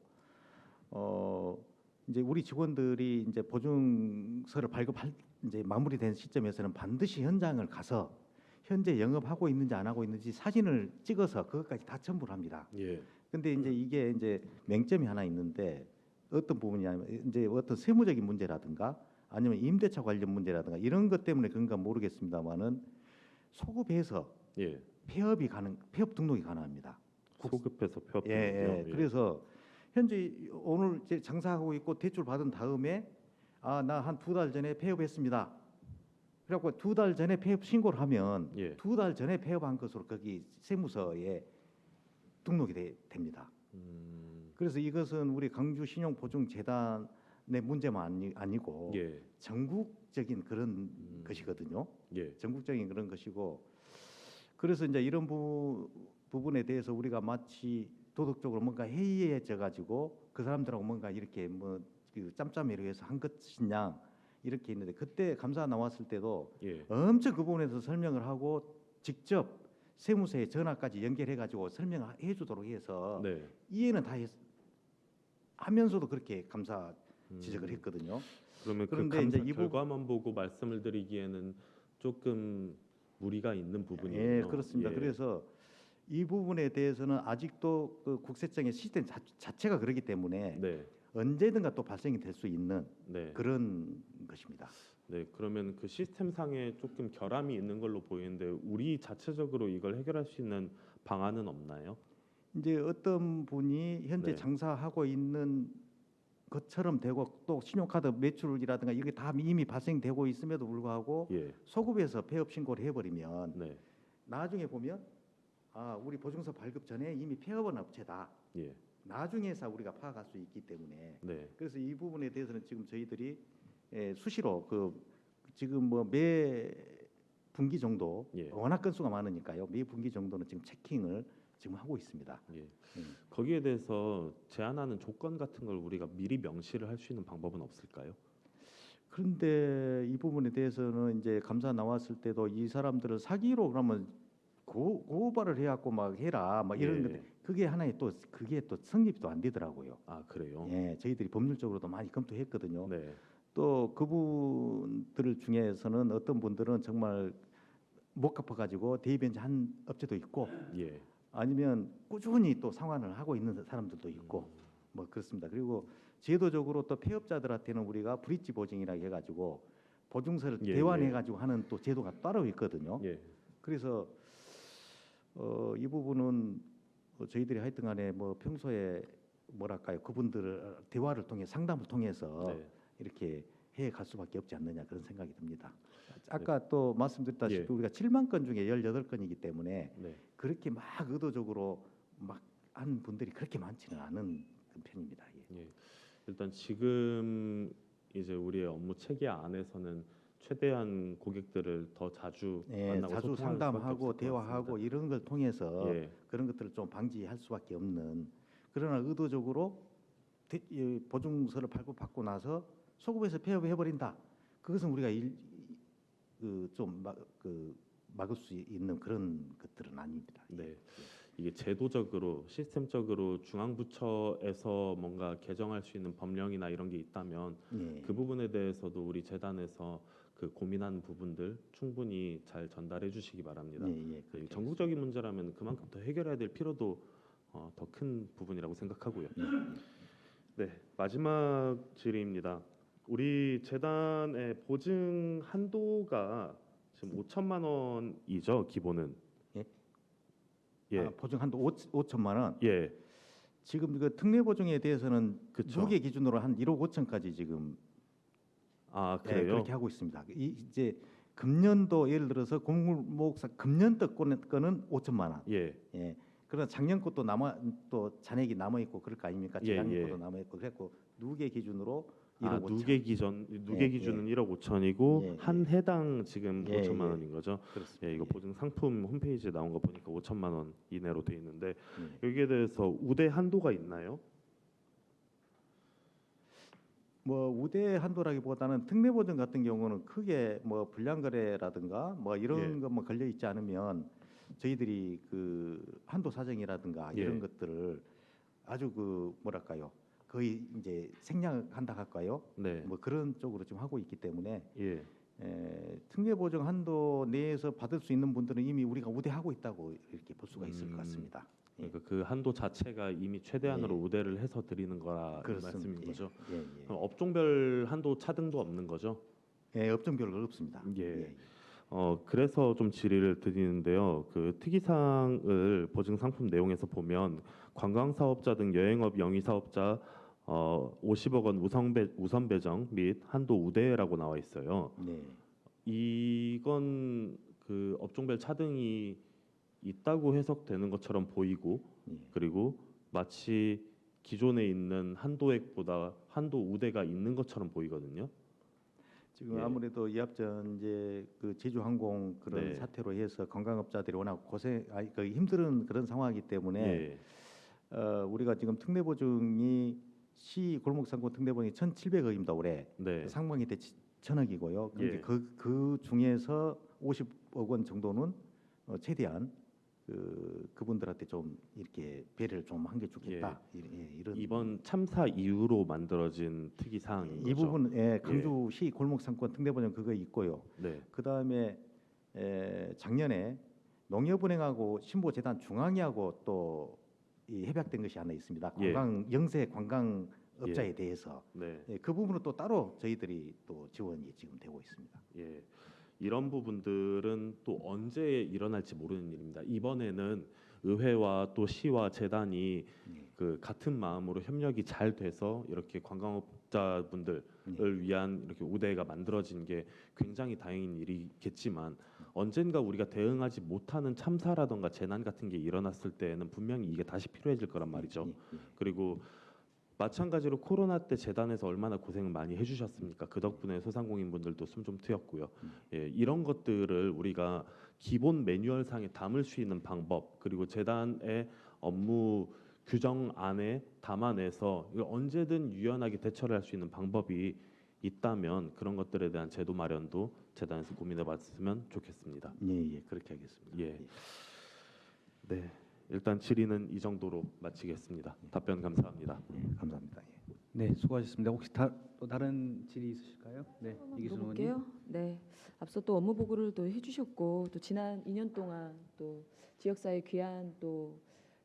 Speaker 4: 이제 우리 직원들이 이제 보증서를 발급할 이제 마무리된 시점에서는 반드시 현장을 가서 현재 영업하고 있는지 안 하고 있는지 사진을 찍어서 그것까지 다 첨부를 합니다.
Speaker 5: 예,
Speaker 4: 근데 이제 이게 이제 맹점이 하나 있는데 어떤 부분이냐면 이제 어떤 세무적인 문제라든가 아니면 임대차 관련 문제라든가 이런 것 때문에 그런가 모르겠습니다만은 소급해서
Speaker 5: 예.
Speaker 4: 폐업 등록이 가능합니다.
Speaker 5: 소급해서 폐업.
Speaker 4: 예. 그래서 현재 오늘 이제 장사하고 있고 대출 받은 다음에 나 한 2달 전에 폐업했습니다. 그래갖고 2달 전에 폐업 신고를 하면
Speaker 5: 예.
Speaker 4: 2달 전에 폐업한 것으로 거기 세무서에 등록이 됩니다. 그래서 이것은 우리 강주신용보증재단의 문제만 아니고
Speaker 5: 예,
Speaker 4: 전국적인 그런 것이거든요.
Speaker 5: 예,
Speaker 4: 전국적인 그런 것이고 그래서 이제 이런 부분에 대해서 우리가 마치 도덕적으로 뭔가 해이해져 가지고 그 사람들하고 뭔가 이렇게 그 짬짬이를 해서 한 것이냐 이렇게 있는데 그때 감사 나왔을 때도
Speaker 5: 예.
Speaker 4: 엄청 그 부분에서 설명을 하고 직접 세무서에 전화까지 연결해 가지고 설명해 주도록 해서
Speaker 5: 네.
Speaker 4: 이해는 다 하면서도 그렇게 감사 지적을 했거든요.
Speaker 5: 그러면 그
Speaker 4: 그런데
Speaker 5: 감사
Speaker 4: 이제
Speaker 5: 결과만 보고 말씀을 드리기에는 조금 무리가 있는 부분이에요.
Speaker 4: 예, 그렇습니다.
Speaker 5: 예.
Speaker 4: 그래서 이 부분에 대해서는 아직도 그 국세청의 시스템 자체가 그렇기 때문에
Speaker 5: 네,
Speaker 4: 언제든가 또 발생이 될 수 있는
Speaker 5: 네.
Speaker 4: 그런 것입니다.
Speaker 5: 네, 그러면 그 시스템상에 조금 결함이 있는 걸로 보이는데 우리 자체적으로 이걸 해결할 수 있는 방안은 없나요?
Speaker 4: 이제 어떤 분이 현재
Speaker 5: 네.
Speaker 4: 장사하고 있는 것처럼 되고 또 신용카드 매출이라든가 이게 다 이미 발생되고 있음에도 불구하고
Speaker 5: 예,
Speaker 4: 소급해서 폐업 신고를 해버리면
Speaker 5: 네,
Speaker 4: 나중에 보면 우리 보증서 발급 전에 이미 폐업한 업체다.
Speaker 5: 예,
Speaker 4: 나중에서 우리가 파악할 수 있기 때문에
Speaker 5: 네,
Speaker 4: 그래서 이 부분에 대해서는 지금 저희들이 수시로 지금 뭐 매 분기 정도
Speaker 5: 예.
Speaker 4: 워낙 건수가 많으니까요. 매 분기 정도는 지금 체킹을 지금 하고 있습니다.
Speaker 5: 예.
Speaker 4: 음.
Speaker 5: 거기에 대해서 제한하는 조건 같은 걸 우리가 미리 명시를 할 수 있는 방법은 없을까요?
Speaker 4: 그런데 이 부분에 대해서는 이제 감사 나왔을 때도 이 사람들을 사기로 그러면 고발을 해갖고 막 해라 막 이런
Speaker 5: 예.
Speaker 4: 건데 그게 하나의 또 그게 또 성립도 안 되더라고요.
Speaker 5: 아, 그래요?
Speaker 4: 예, 저희들이 법률적으로도 많이 검토했거든요.
Speaker 5: 네,
Speaker 4: 또 그분들 중에서는 어떤 분들은 정말 못 갚아가지고 대리변제한 업체도 있고
Speaker 5: 예,
Speaker 4: 아니면 꾸준히 또 상환을 하고 있는 사람들도 있고 뭐 그렇습니다. 그리고 제도적으로 또 폐업자들한테는 우리가 브릿지 보증이라고 해가지고 보증서를
Speaker 5: 예,
Speaker 4: 대환해가지고 하는 또 제도가 따로 있거든요.
Speaker 5: 예,
Speaker 4: 그래서 이 부분은 저희들이 하여튼간에 뭐 평소에 뭐랄까요 그분들을 대화를 통해 상담을 통해서
Speaker 5: 네,
Speaker 4: 이렇게 해 갈 수밖에 없지 않느냐 그런 생각이 듭니다. 아까 또 말씀드렸다시피
Speaker 5: 예.
Speaker 4: 우리가 7만 건 중에 18건이기 때문에
Speaker 5: 네.
Speaker 4: 그렇게 막 의도적으로 막 한 분들이 그렇게 많지는 않은 편입니다. 예.
Speaker 5: 예. 일단 지금 이제 우리의 업무 체계 안에서는 최대한 고객들을 더 자주
Speaker 4: 예,
Speaker 5: 만나고
Speaker 4: 자주
Speaker 5: 소통할 수밖에
Speaker 4: 상담하고
Speaker 5: 없을 것
Speaker 4: 대화하고
Speaker 5: 같습니다.
Speaker 4: 이런 걸 통해서
Speaker 5: 예,
Speaker 4: 그런 것들을 좀 방지할 수밖에 없는 그러나 의도적으로 이 보증서를 발급받고 나서 소급해서 폐업해 버린다. 그것은 우리가 막을 수 있는 그런 것들은 아닙니다.
Speaker 5: 네. 이게 제도적으로 시스템적으로 중앙부처에서 뭔가 개정할 수 있는 법령이나 이런 게 있다면
Speaker 4: 예.
Speaker 5: 그 부분에 대해서도 우리 재단에서 그 고민한 부분들 충분히 잘 전달해 주시기 바랍니다.
Speaker 4: 예, 예, 그렇게
Speaker 5: 이 전국적인 문제라면 그만큼 더 해결해야 될 필요도 더 큰 부분이라고 생각하고요. 네, 마지막 질의입니다. 우리 재단의 보증 한도가 지금 5천만 원이죠, 기본은.
Speaker 4: 예?
Speaker 5: 예,
Speaker 4: 보증 한도 5천만 원.
Speaker 5: 예,
Speaker 4: 지금 그 특례 보증에 대해서는
Speaker 5: 그쵸.
Speaker 4: 2개 기준으로 한 1억 5천까지 지금
Speaker 5: 아
Speaker 4: 예,
Speaker 5: 그래요.
Speaker 4: 그렇게 하고 있습니다. 이제 금년도 예를 들어서 공물목사 금년도 거는 5천만 원.
Speaker 5: 예,
Speaker 4: 예. 그러나 작년 것도 또 잔액이 남아 있고 그럴 거 아닙니까?
Speaker 5: 예,
Speaker 4: 재작년
Speaker 5: 예.
Speaker 4: 것도 남아 있고 그래갖고 누계 기준으로 1억 5천.
Speaker 5: 누계
Speaker 4: 예,
Speaker 5: 기준은
Speaker 4: 예.
Speaker 5: 1억 5천이고
Speaker 4: 예,
Speaker 5: 한 해당 지금
Speaker 4: 예,
Speaker 5: 5천만
Speaker 4: 예.
Speaker 5: 원인 거죠.
Speaker 4: 그렇습니다.
Speaker 5: 예, 이거
Speaker 4: 예.
Speaker 5: 보증 상품 홈페이지에 나온 거 보니까 5천만 원 이내로 돼 있는데
Speaker 4: 예.
Speaker 5: 여기에 대해서 우대 한도가 있나요?
Speaker 4: 뭐 우대 한도라기보다는 특례 보증 같은 경우는 크게 뭐 불량 거래라든가 뭐 이런
Speaker 5: 예.
Speaker 4: 거 뭐 걸려 있지 않으면 저희들이 그 한도 사정이라든가
Speaker 5: 예.
Speaker 4: 이런 것들을 아주 뭐랄까요 거의 이제 생략한다 할까요?
Speaker 5: 네.
Speaker 4: 뭐 그런 쪽으로 지금 하고 있기 때문에
Speaker 5: 예.
Speaker 4: 특례 보증 한도 내에서 받을 수 있는 분들은 이미 우리가 우대하고 있다고 이렇게 볼 수가 있을 것 같습니다. 예.
Speaker 5: 그러니까 그 한도 자체가 이미 최대한으로
Speaker 4: 예.
Speaker 5: 우대를 해서 드리는 거라 이
Speaker 4: 그렇습니다.
Speaker 5: 말씀인
Speaker 4: 예.
Speaker 5: 거죠.
Speaker 4: 예,
Speaker 5: 그럼 업종별 한도 차등도 없는 거죠?
Speaker 4: 예. 예, 업종별로 없습니다.
Speaker 5: 예. 그래서 좀 질의를 드리는데요. 그 특이사항을 보증 상품 내용에서 보면 관광사업자 등 여행업 영위사업자 50억 원 우선 배정 및 한도 우대라고 나와 있어요.
Speaker 4: 네.
Speaker 5: 이건 그 업종별 차등이 있다고 해석되는 것처럼 보이고
Speaker 4: 예.
Speaker 5: 그리고 마치 기존에 있는 한도액보다 한도 우대가 있는 것처럼 보이거든요.
Speaker 4: 지금
Speaker 5: 예.
Speaker 4: 아무래도 이 앞전 이제 그 제주항공 그런
Speaker 5: 네.
Speaker 4: 사태로 해서 관광업자들이 워낙 힘든 그런 상황이기 때문에
Speaker 5: 예.
Speaker 4: 우리가 지금 특례 보증이 시 골목상권 특례 보증이 1,700억입니다 올해.
Speaker 5: 네.
Speaker 4: 상반기 때 1,000억이고요. 그런데
Speaker 5: 예.
Speaker 4: 그 중에서 50억 원 정도는 최대한 그분들한테 좀 이렇게 배려를 좀 한 게 좋겠다. 이런
Speaker 5: 이번 참사 이후로 만들어진 특이 사항인
Speaker 4: 이
Speaker 5: 거죠.
Speaker 4: 부분 강주시 골목상권 특례 보증 그거 있고요.
Speaker 5: 네.
Speaker 4: 그 다음에 작년에 농협은행하고 신보재단 중앙회하고 또 이 협약된 것이 하나 있습니다.
Speaker 5: 예.
Speaker 4: 영세 관광 업자에 대해서
Speaker 5: 네.
Speaker 4: 예, 그 부분은 또 따로 저희들이 또 지원이 지금 되고 있습니다.
Speaker 5: 예. 이런 부분들은 또 언제 일어날지 모르는 일입니다. 이번에는 의회와 또 시와 재단이
Speaker 4: 예.
Speaker 5: 그 같은 마음으로 협력이 잘 돼서 이렇게 관광업자분들을 위한 이렇게 우대가 만들어진 게 굉장히 다행인 일이겠지만 언젠가 우리가 대응하지 못하는 참사라던가 재난 같은 게 일어났을 때에는 분명히 이게 다시 필요해질 거란 말이죠.
Speaker 4: 예.
Speaker 5: 그리고 마찬가지로 코로나 때 재단에서 얼마나 고생을 많이 해주셨습니까? 그 덕분에 소상공인분들도 숨 좀 트였고요. 예, 이런 것들을 우리가 기본 매뉴얼상에 담을 수 있는 방법 그리고 재단의 업무 규정 안에 담아내서 이걸 언제든 유연하게 대처를 할 수 있는 방법이 있다면 그런 것들에 대한 제도 마련도 재단에서 고민해봤으면 좋겠습니다.
Speaker 4: 예, 그렇게 하겠습니다.
Speaker 5: 예. 네, 일단 질의는 이 정도로 마치겠습니다. 답변 감사합니다.
Speaker 4: 예, 감사합니다. 예.
Speaker 1: 네, 수고하셨습니다. 혹시 또 다른 질의 있으실까요? 네, 이기순 의원님.
Speaker 8: 물어볼게요. 네, 앞서 또 업무 보고를 또 해주셨고 또 지난 2년 동안 또 지역사회 귀한 또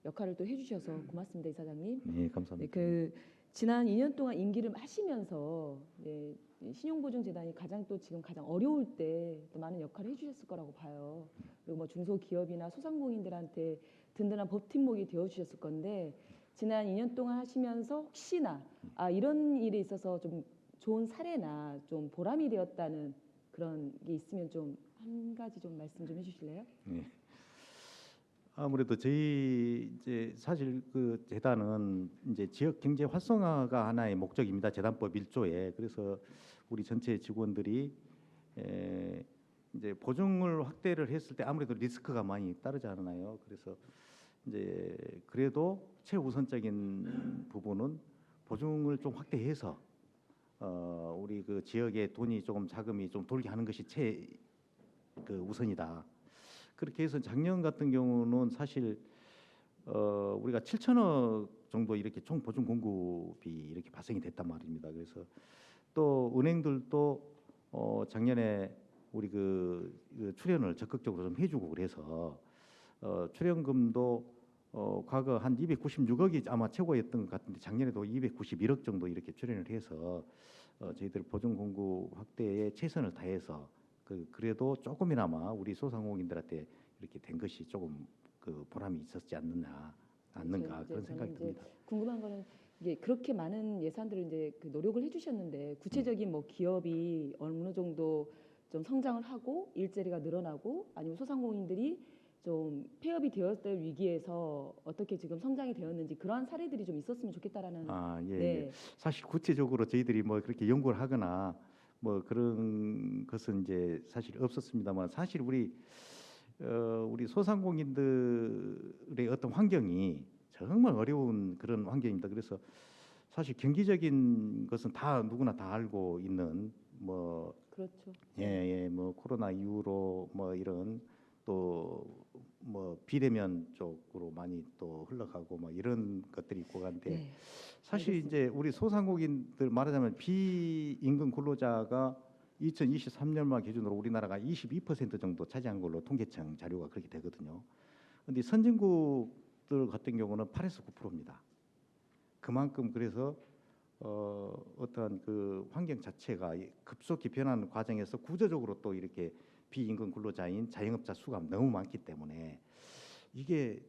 Speaker 8: 역할을 또 해주셔서 고맙습니다, 이사장님.
Speaker 4: 예,
Speaker 8: 네,
Speaker 4: 감사합니다.
Speaker 8: 그 지난 2년 동안 임기를 하시면서 네, 신용보증재단이 가장 또 지금 가장 어려울 때 또 많은 역할을 해주셨을 거라고 봐요. 그리고 뭐 중소기업이나 소상공인들한테 든든한 버팀목이 되어주셨을 건데 지난 2년 동안 하시면서 혹시나 이런 일에 있어서 좀 좋은 사례나 좀 보람이 되었다는 그런 게 있으면 좀 한 가지 좀 말씀 좀 해주실래요?
Speaker 4: 예. 아무래도 저희 이제 사실 그 재단은 이제 지역 경제 활성화가 하나의 목적입니다. 재단법 1조에. 그래서 우리 전체 직원들이 이제 보증을 확대를 했을 때 아무래도 리스크가 많이 따르지 않나요? 그래서 이제 그래도 최우선적인 부분은 보증을 좀 확대해서 우리 그 지역에 돈이 조금 자금이 좀 돌게 하는 것이 그 우선이다. 그렇게 해서 작년 같은 경우는 사실 우리가 7천억 정도 이렇게 총 보증 공급이 이렇게 발생이 됐단 말입니다. 그래서 또 은행들도 작년에 우리 그 출연을 적극적으로 좀 해주고 그래서 출연금도 과거 한 296억이 아마 최고였던 것 같은데 작년에도 291억 정도 이렇게 출연을 해서 저희들 보증 공급 확대에 최선을 다해서 그래도 조금이나마 우리 소상공인들한테 이렇게 된 것이 조금 그 보람이 있었지 않는가 그런 생각이 듭니다.
Speaker 8: 궁금한 거는 이게 그렇게 많은 예산들을 이제 그 노력을 해주셨는데 구체적인 뭐 기업이 어느 정도 좀 성장을 하고 일자리가 늘어나고 아니면 소상공인들이 좀 폐업이 되었을 위기에서 어떻게 지금 성장이 되었는지 그러한 사례들이 좀 있었으면 좋겠다라는.
Speaker 4: 예.
Speaker 8: 네.
Speaker 4: 사실 구체적으로 저희들이 뭐 그렇게 연구를 하거나 뭐 그런 것은 이제 사실 없었습니다만 사실 우리 소상공인들의 어떤 환경이 정말 어려운 그런 환경입니다. 그래서 사실 경기적인 것은 다 누구나 다 알고 있는 뭐
Speaker 8: 그렇죠.
Speaker 4: 뭐 코로나 이후로 뭐 이런 또 뭐 비대면 쪽으로 많이 또 흘러가고 뭐 이런 것들이 있고 한데
Speaker 8: 네.
Speaker 4: 사실 이제 우리 소상공인들 말하자면 비임금 근로자가 2023년 말 기준으로 우리나라가 22% 정도 차지한 걸로 통계청 자료가 그렇게 되거든요. 근데 선진국들 같은 경우는 8에서 9%입니다. 그만큼 그래서 어떠한 그 환경 자체가 급속히 변하는 과정에서 구조적으로 또 이렇게 비임금 근로자인 자영업자 수가 너무 많기 때문에 이게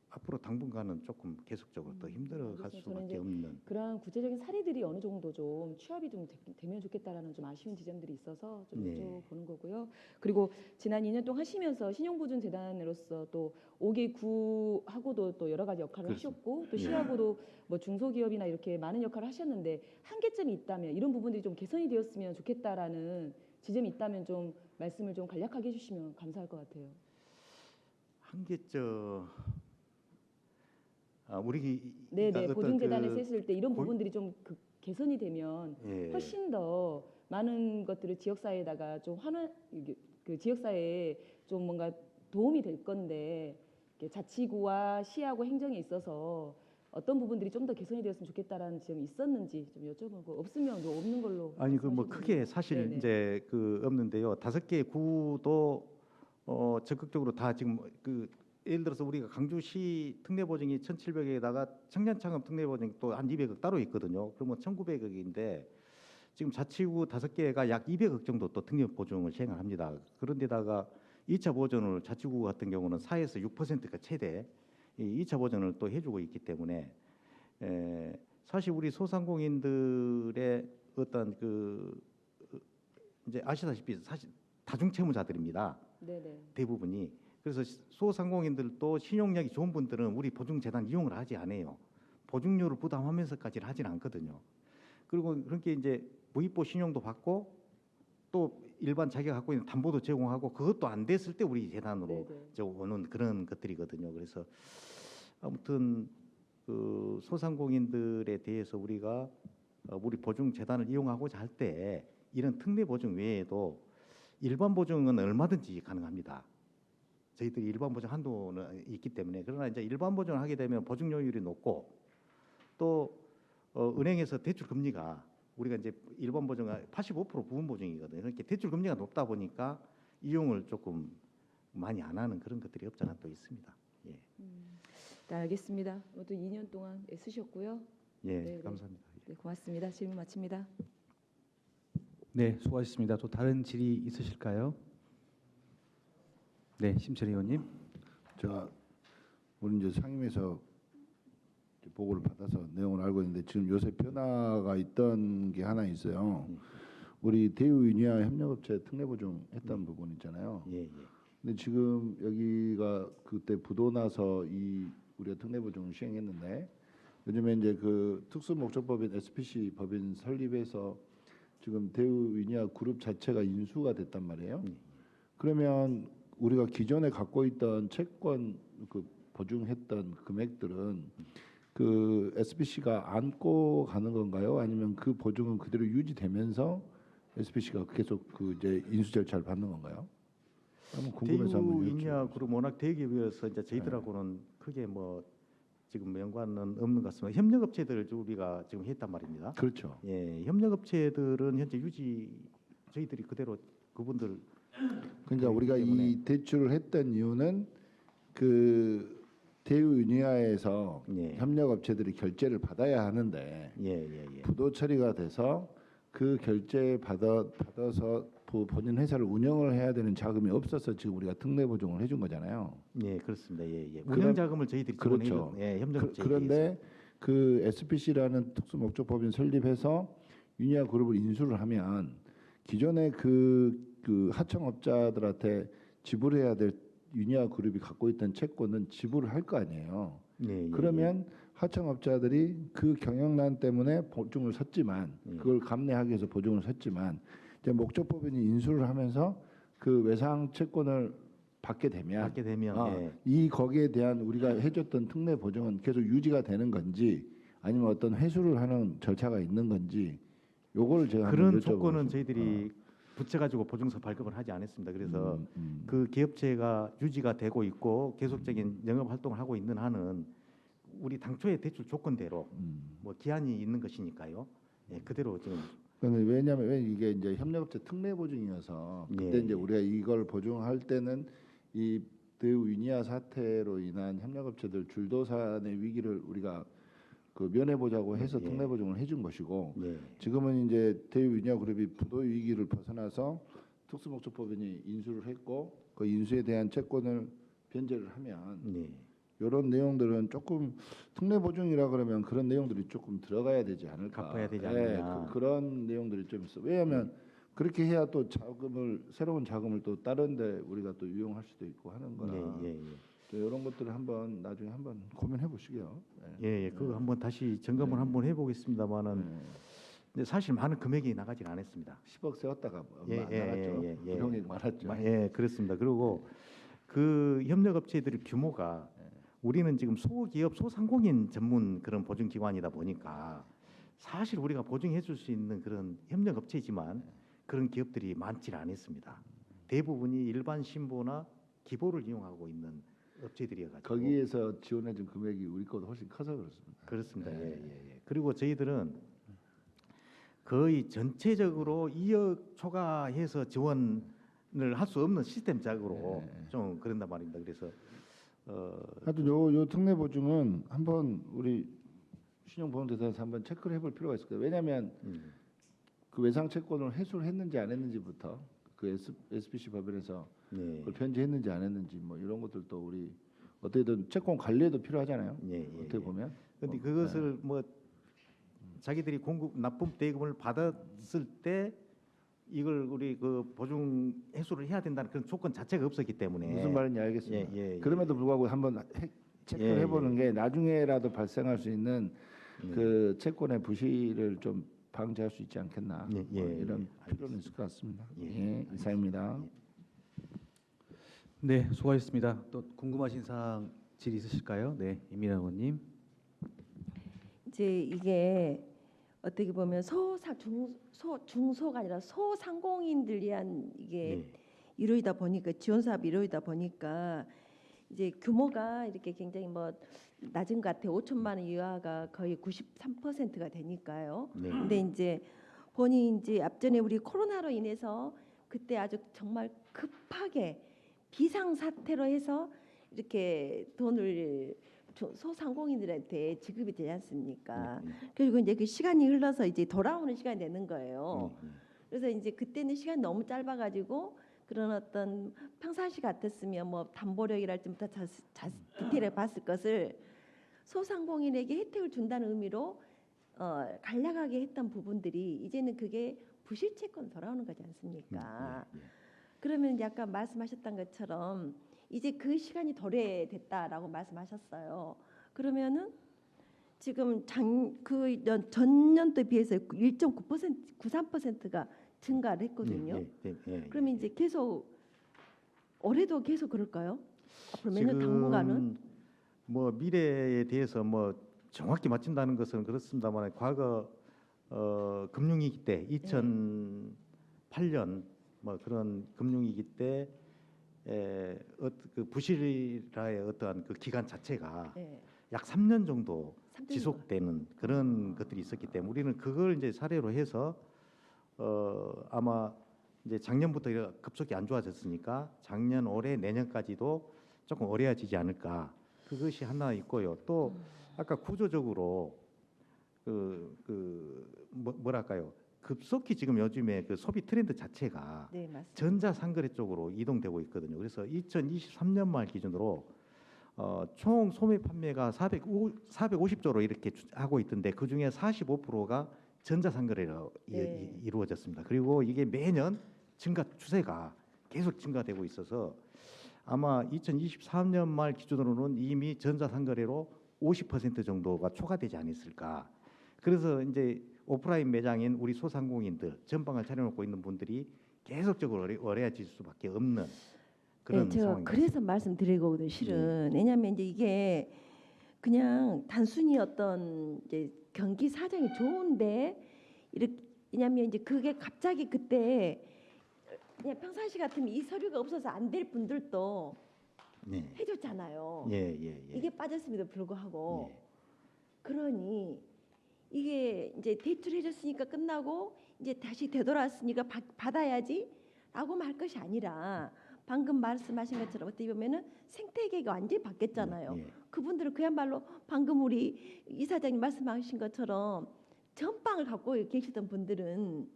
Speaker 4: 앞으로 당분간은 조금 계속적으로 더 힘들어갈
Speaker 8: 알겠습니다. 저는
Speaker 4: 수밖에
Speaker 8: 이제
Speaker 4: 없는.
Speaker 8: 그런 구체적인 사례들이 어느 정도 좀 취합이 좀 되면 좋겠다라는 좀 아쉬운 지점들이 있어서 좀
Speaker 4: 네.
Speaker 8: 여쭤보는 거고요. 그리고 지난 2년 동안 하시면서 신용보증재단으로서 또 5개 구하고도 또 여러 가지 역할을
Speaker 4: 그렇습니다.
Speaker 8: 하셨고 또
Speaker 4: 네.
Speaker 8: 시하고도 뭐 중소기업이나 이렇게 많은 역할을 하셨는데 한계점이 있다면 이런 부분들이 좀 개선이 되었으면 좋겠다라는 지점이 있다면 좀 말씀을 좀 간략하게 해주시면 감사할 것 같아요.
Speaker 4: 우리
Speaker 8: 네네
Speaker 4: 어떤
Speaker 8: 보증재단에서 했을 때 이런
Speaker 4: 고유-
Speaker 8: 부분들이 좀 개선이 되면
Speaker 4: 예.
Speaker 8: 훨씬 더 많은 것들을 지역사회에다가 좀 그 지역사회에 좀 뭔가 도움이 될 건데 이렇게 자치구와 시하고 행정에 있어서 어떤 부분들이 좀 더 개선이 되었으면 좋겠다라는 지점이 있었는지 좀 여쭤보고 없으면 뭐 없는 걸로.
Speaker 4: 아니 그 뭐
Speaker 8: 말씀하시면
Speaker 4: 크게
Speaker 8: 됩니다.
Speaker 4: 사실
Speaker 8: 네네.
Speaker 4: 이제 그 없는데요. 5개 구도 적극적으로 다 지금 그 예를 들어서 우리가 강주시 특례보증이 1,700억에다가 청년창업 특례보증이 또 한 200억 따로 있거든요. 그러면 1,900억인데 지금 자치구 5개가 약 200억 정도 또 특례보증을 시행을 합니다. 그런데다가 2차 보전을 자치구 같은 경우는 4에서 6%가 최대 이 2차 보전을 또 해주고 있기 때문에 사실 우리 소상공인들의 어떤 그 이제 아시다시피 사실 다중채무자들입니다.
Speaker 8: 네네.
Speaker 4: 대부분이. 그래서 소상공인들도 신용력이 좋은 분들은 우리 보증재단 이용을 하지 않아요. 보증료를 부담하면서까지는 하진 않거든요. 그리고 그렇게 이제 무이보 신용도 받고 또 일반 자기가 갖고 있는 담보도 제공하고 그것도 안 됐을 때 우리 재단으로
Speaker 8: 네네.
Speaker 4: 저 오는 그런 것들이거든요. 그래서 아무튼 그 소상공인들에 대해서 우리가 우리 보증재단을 이용하고자 할 때 이런 특례 보증 외에도 일반 보증은 얼마든지 가능합니다. 저희들이 일반 보증 한도는 있기 때문에. 그러나 이제 일반 보증을 하게 되면 보증료율이 높고 또 은행에서 대출 금리가 우리가 이제 일반 보증은 85% 부분 보증이거든요. 그렇게 대출 금리가 높다 보니까 이용을 조금 많이 안 하는 그런 것들이 없잖아 또 있습니다. 예,
Speaker 8: 네, 알겠습니다. 모두 2년 동안 애쓰셨고요.
Speaker 4: 예,
Speaker 8: 네, 네.
Speaker 4: 감사합니다.
Speaker 8: 네, 고맙습니다. 질문 마칩니다.
Speaker 1: 네, 수고하셨습니다. 또 다른 질의 있으실까요? 네, 심철희 의원님.
Speaker 9: 자, 우리 이제 상임위에서 이제 보고를 받아서 내용을 알고 있는데 지금 요새 변화가 있던 게 하나 있어요. 우리 대우 유니아 협력업체 특례보증 했던 부분 있잖아요.
Speaker 4: 예, 예.
Speaker 9: 근데 지금 여기가 그때 부도 나서 이 우리가 특례보증을 시행했는데 요즘에 이제 그 특수목적법인 SPC 법인 설립해서 지금 대우 유니아 그룹 자체가 인수가 됐단 말이에요. 그러면 우리가 기존에 갖고 있던 채권 그 보증했던 금액들은 그 SPC가 안고 가는 건가요? 아니면 그 보증은 그대로 유지되면서 SPC가 계속 그 이제 인수 절차를 받는 건가요? 한번 궁금해서
Speaker 4: 대우
Speaker 9: 한번
Speaker 4: 인야
Speaker 9: 여쭤보겠습니다.
Speaker 4: 그룹 워낙 대기업이어서 이제 저희들하고는 크게 뭐 지금 연관은 없는 것 같습니다. 협력업체들을 우리가 지금 했단 말입니다.
Speaker 9: 그렇죠.
Speaker 4: 예, 협력업체들은 현재 유지 저희들이 그대로 그분들
Speaker 9: 그러니까
Speaker 4: 그렇기
Speaker 9: 우리가
Speaker 4: 때문에.
Speaker 9: 이 대출을 했던 이유는 그 대우 유니아에서
Speaker 4: 예.
Speaker 9: 협력업체들이 결제를 받아야 하는데
Speaker 4: 예, 예, 예.
Speaker 9: 부도 처리가 돼서 그 결제 받아서 본인 회사를 운영을 해야 되는 자금이 없어서 지금 우리가 특례 보증을 해준 거잖아요.
Speaker 4: 예, 그렇습니다. 예, 예.
Speaker 9: 그럼-
Speaker 4: 운영 자금을 저희들이
Speaker 9: 그렇죠.
Speaker 4: 지원해요. 예, 협력업체.
Speaker 9: 그런데 그 SPC라는 특수목적법인 설립해서 유니아 그룹을 인수를 하면 기존에 그 하청업자들한테 지불해야 될 유니아 그룹이 갖고 있던 채권은 지불을 할 거 아니에요.
Speaker 4: 예, 예,
Speaker 9: 그러면 하청업자들이 그 경영난 때문에 보증을 섰지만
Speaker 4: 예.
Speaker 9: 그걸 감내하기 위해서 보증을 섰지만 이제 목적법인이 인수를 하면서 그 외상 채권을 받게 되면
Speaker 4: 받게 되면 예.
Speaker 9: 이 거기에 대한 우리가 해줬던 특례 보증은 계속 유지가 되는 건지 아니면 어떤 회수를 하는 절차가 있는 건지 요걸 제가
Speaker 4: 그런
Speaker 9: 한번
Speaker 4: 조건은
Speaker 9: 여쭤보고
Speaker 4: 저희들이 붙여가지고 보증서 발급을 하지 않았습니다. 그래서
Speaker 9: 음.
Speaker 4: 그 기업체가 유지가 되고 있고 계속적인 영업 활동을 하고 있는 한은 우리 당초의 대출 조건대로 뭐 기한이 있는 것이니까요. 예, 그대로 지금
Speaker 9: 근데 왜냐하면 이게 이제 협력업체 특례 보증이어서 그때
Speaker 4: 예,
Speaker 9: 이제
Speaker 4: 예.
Speaker 9: 우리가 이걸 보증할 때는 이 대우 유니아 사태로 인한 협력업체들 줄도산의 위기를 우리가 그 면해 보자고 해서
Speaker 4: 예.
Speaker 9: 특례 보증을 해준 것이고
Speaker 4: 예,
Speaker 9: 지금은 이제 대우 유니아 그룹이 부도 위기를 벗어나서 특수목적법인이 인수를 했고 그 인수에 대한 채권을 변제를 하면
Speaker 4: 예.
Speaker 9: 이런 내용들은 조금 특례 보증이라 그러면 그런 내용들이 조금 들어가야 되지 않을까?
Speaker 4: 갚아야 되지
Speaker 9: 예,
Speaker 4: 않느냐.
Speaker 9: 그런 내용들이 좀 있어. 왜냐하면 그렇게 해야 또 자금을 새로운 자금을 또 다른데 우리가 또 이용할 수도 있고 하는 거라.
Speaker 4: 예, 예, 예.
Speaker 9: 이런 것들을 한번 나중에 한번 고민해 보시게요.
Speaker 4: 예, 예. 그거 한번 다시 점검을 한번 해보겠습니다만은 근데 사실 많은 금액이 나가질 않았습니다.
Speaker 9: 10억 세웠다가
Speaker 4: 예,
Speaker 9: 얼마 안
Speaker 4: 예,
Speaker 9: 나갔죠.
Speaker 4: 예, 예.
Speaker 9: 비용이 많았죠.
Speaker 4: 예, 그렇습니다. 그리고 그 협력업체들의 규모가 우리는 지금 소기업, 소상공인 전문 그런 보증기관이다 보니까 사실 우리가 보증해줄 수 있는 그런 협력업체지만 그런 기업들이 많지 않았습니다. 대부분이 일반 신보나 기보를 이용하고 있는 업체들이어가지고
Speaker 9: 거기에서 지원해준 금액이 우리 것보다 훨씬 커서 그렇습니다.
Speaker 4: 그렇습니다. 예, 예, 예. 그리고 저희들은 거의 전체적으로 2억 초과해서 지원을 할 수 없는 시스템적으로 좀 그런단 말입니다. 그래서
Speaker 9: 하여튼 요 특례 보증은 한번 우리 신용보험대사에서 한번 체크를 해볼 필요가 있을 거예요. 왜냐하면 그 외상 채권을 회수를 했는지 안 했는지부터 그 SPC 법인에서
Speaker 4: 네.
Speaker 9: 그걸 편지했는지 안 했는지 뭐 이런 것들도 우리 어떻게든 채권 관리에도 필요하잖아요.
Speaker 4: 예,
Speaker 9: 어떻게 보면.
Speaker 4: 근데 그것을 뭐 자기들이 공급 납품 대금을 받았을 때 이걸 우리 그 보증 해소를 해야 된다는 그런 조건 자체가 없었기 때문에
Speaker 9: 무슨 말인지 알겠습니다.
Speaker 4: 예, 예,
Speaker 9: 그럼에도 불구하고 한번 체크를
Speaker 4: 예,
Speaker 9: 해보는 게 나중에라도 발생할 수 있는 그 채권의 부실을 좀 방지할 수 있지 않겠나.
Speaker 4: 예, 예,
Speaker 9: 뭐 이런
Speaker 4: 예,
Speaker 9: 필요는 있을 것 같습니다.
Speaker 4: 예,
Speaker 9: 예, 이상입니다.
Speaker 1: 네, 수고하셨습니다. 또 궁금하신 사항 질의 있으실까요? 네, 임민아 의원님.
Speaker 10: 이제 이게 어떻게 보면 중소가 아니라 소상공인들 위한 이게
Speaker 4: 네.
Speaker 10: 이루어지다 보니까 지원 사업이 이루어지다 보니까 이제 규모가 이렇게 굉장히 뭐 낮은 것 같아요. 5천만 원 이하가 거의 93%가 되니까요.
Speaker 4: 네.
Speaker 10: 근데 이제 본인이 이제 앞전에 우리 코로나로 인해서 그때 아주 정말 급하게 비상 사태로 해서 이렇게 돈을 소상공인들한테 지급이 되지 않습니까? 그리고 이제 그 시간이 흘러서 이제 돌아오는 시간이 되는 거예요. 그래서 이제 그때는 시간이 너무 짧아가지고 그런 어떤 평상시 같았으면 뭐 담보력이랄지부터 디테일하게 봤을 것을 소상공인에게 혜택을 준다는 의미로 간략하게 했던 부분들이 이제는 그게 부실채권 돌아오는 거지 않습니까? 그러면 약간 말씀하셨던 것처럼 이제 그 시간이 도래됐다라고 말씀하셨어요. 그러면은 지금 전년도에 비해서 1.9% 93%가 증가를 했거든요. 그러면 이제 계속 올해도 계속 그럴까요? 앞으로 몇 년 당분간은?
Speaker 4: 뭐 미래에 대해서 뭐 정확히 맞춘다는 것은 그렇습니다만 과거 금융위기 때 2008년 뭐 그런 금융위기 때 그 부실이라의 어떠한 그 기간 자체가
Speaker 10: 네.
Speaker 4: 약 3년 정도
Speaker 10: 3년
Speaker 4: 지속되는 그런 것들이 있었기 때문에 우리는 그걸 이제 사례로 해서 아마 이제 작년부터 급속히 안 좋아졌으니까 작년, 올해, 내년까지도 조금 어려워지지 않을까. 그것이 하나 있고요. 또 아까 구조적으로 뭐랄까요? 급속히 지금 요즘에 그 소비 트렌드 자체가
Speaker 10: 네, 맞습니다.
Speaker 4: 전자상거래 쪽으로 이동되고 있거든요. 그래서 2023년 말 기준으로 총 소매 판매가 450조로 이렇게 하고 있던데 그 중에 45%가 전자상거래로
Speaker 10: 네.
Speaker 4: 이루어졌습니다. 그리고 이게 매년 증가 추세가 계속 증가되고 있어서 아마 2023년 말 기준으로는 이미 전자상거래로 50% 정도가 초과되지 않았을까. 그래서 이제 오프라인 매장인 우리 소상공인들 전방을 차려놓고 있는 분들이 계속적으로 어려워질 수밖에 없는 그런
Speaker 10: 제가
Speaker 4: 상황입니다.
Speaker 10: 그래서 말씀드리거든요. 실은 왜냐하면 이제 이게 그냥 단순히 어떤 이제 경기 사정이 좋은데 이렇게 왜냐하면 이제 그게 갑자기 그때 그냥 평상시 같으면 이 서류가 없어서 안 될 분들도
Speaker 4: 네.
Speaker 10: 해줬잖아요.
Speaker 4: 예.
Speaker 10: 이게 빠졌음에도 불구하고
Speaker 4: 예.
Speaker 10: 그러니 이게 이제 대출해줬으니까 끝나고 이제 다시 되돌아왔으니까 받아야지라고 말 것이 아니라 방금 말씀하신 것처럼 어떻게 보면은 생태계가 완전히 바뀌었잖아요.
Speaker 4: 예.
Speaker 10: 그분들은 그야말로 방금 우리 이사장님 말씀하신 것처럼 전방을 갖고 계시던 분들은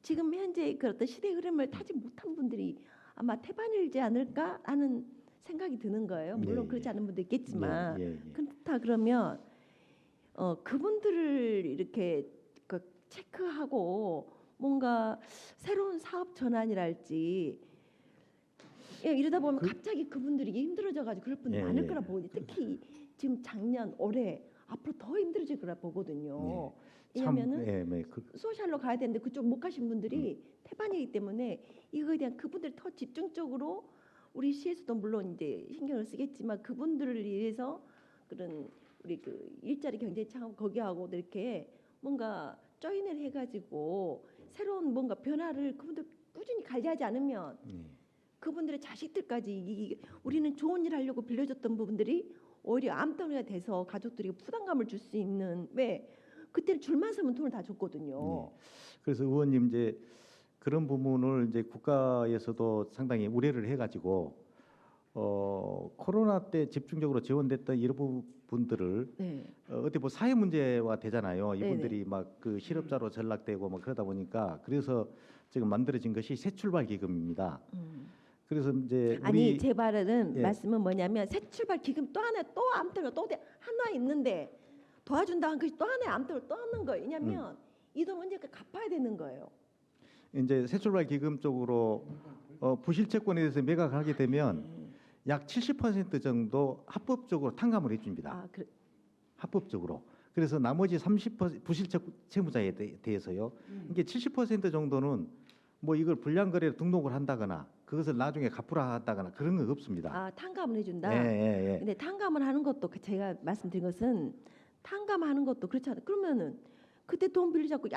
Speaker 10: 지금 현재 그 어떤 시대 흐름을 타지 못한 분들이 아마 태반일지 않을까라는 생각이 드는 거예요. 물론
Speaker 4: 예,
Speaker 10: 그렇지
Speaker 4: 예.
Speaker 10: 않은 분도 있겠지만
Speaker 4: 예.
Speaker 10: 그렇다 그러면 그분들을 이렇게 체크하고 뭔가 새로운 사업 전환이랄지 이러다 보면 갑자기 그분들이 힘들어져가지고 그럴 분들 많을 거라 보거든요. 특히 지금 작년, 올해 앞으로 더 힘들어질 거라 보거든요. 왜냐하면은 소셜로 가야 되는데 그쪽 못 가신 분들이 태반이기 때문에 이거에 대한 그분들 더 집중적으로 우리 시에서도 물론 이제 신경을 쓰겠지만 그분들을 위해서 그런 우리 그 일자리 경제 창업 거기하고 이렇게 뭔가 조인을 해가지고 새로운 뭔가 변화를 그분들 꾸준히 관리하지 않으면 그분들의 자식들까지 우리는 좋은 일 하려고 빌려줬던 부분들이 오히려 암덩이가 돼서 가족들이 부담감을 줄 수 있는 왜 그때는 줄만 서면 돈을 다 줬거든요.
Speaker 4: 그래서 의원님 이제 그런 부분을 이제 국가에서도 상당히 우려를 해가지고 코로나 때 집중적으로 지원됐던 이런 분들을
Speaker 10: 네.
Speaker 4: 어디 뭐 사회 문제화 되잖아요.
Speaker 10: 네네.
Speaker 4: 이분들이 막 그 실업자로 전락되고 뭐 그러다 보니까 그래서 지금 만들어진 것이 새출발 기금입니다. 그래서 이제
Speaker 10: 아니
Speaker 4: 우리
Speaker 10: 제 말은
Speaker 4: 예.
Speaker 10: 말씀은 뭐냐면 새 출발 기금 또 하나 또 아무튼 하나 있는데 도와준다는 것이 또 하나의 아무튼 또 하는 거예요. 왜냐하면 이 돈 언제까 갚아야 되는 거예요.
Speaker 4: 이제 새출발 기금 쪽으로 부실채권에 대해서 매각하게 되면 약 70% 정도 합법적으로 탕감을 해줍니다.
Speaker 10: 아,
Speaker 4: 합법적으로. 그래서 나머지 30% 부실채무자에 대해서요. 이게 70% 정도는 뭐 이걸 불량거래로 등록을 한다거나 그것을 나중에 갚으라 한다거나 그런 거 없습니다.
Speaker 10: 아 탕감을 해준다.
Speaker 4: 예.
Speaker 10: 근데 탕감을 하는 것도 제가 말씀드린 것은 탕감하는 것도 그렇잖아요. 그러면은 그때 돈 빌려잡고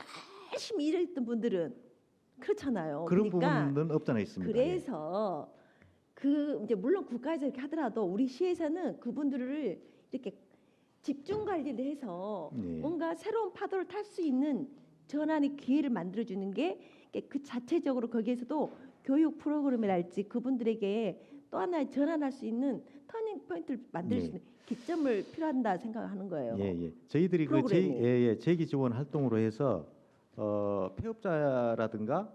Speaker 10: 열심히 일했던 분들은 그렇잖아요.
Speaker 4: 그런
Speaker 10: 그러니까
Speaker 4: 부분은 없잖아 있습니다.
Speaker 10: 그래서 그 이제 물론 국가에서 이렇게 하더라도 우리 시에서는 그분들을 이렇게 집중 관리를 해서
Speaker 4: 예.
Speaker 10: 뭔가 새로운 파도를 탈 수 있는 전환의 기회를 만들어 주는 게 그 자체적으로 거기에서도 교육 프로그램이랄지 그분들에게 또 하나의 전환할 수 있는 터닝 포인트를 만들 수
Speaker 4: 예.
Speaker 10: 있는 기점을 필요한다 생각하는 거예요.
Speaker 4: 예. 저희들이 그
Speaker 10: 프로그램이.
Speaker 4: 재기 지원 활동으로 해서 폐업자라든가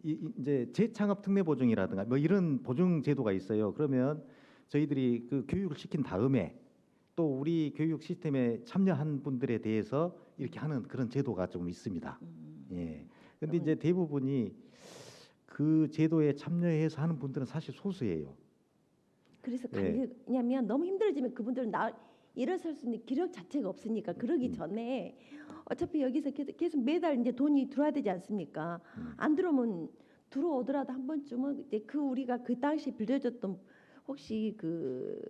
Speaker 4: 이제 재창업 특례 보증이라든가 뭐 이런 보증 제도가 있어요. 그러면 저희들이 그 교육을 시킨 다음에 또 우리 교육 시스템에 참여한 분들에 대해서 이렇게 하는 그런 제도가 좀 있습니다. 예. 근데 이제 대부분이 그 제도에 참여해서 하는 분들은 사실 소수예요.
Speaker 10: 그래서
Speaker 4: 예.
Speaker 10: 왜냐하면 너무 힘들어지면 그분들은 일어설 수 있는 기력 자체가 없으니까 그러기 전에 어차피 여기서 계속 매달 이제 돈이 들어와야 되지 않습니까? 안 들어오면 들어오더라도 한 번쯤은 이제 그 우리가 그 당시 빌려줬던 혹시 그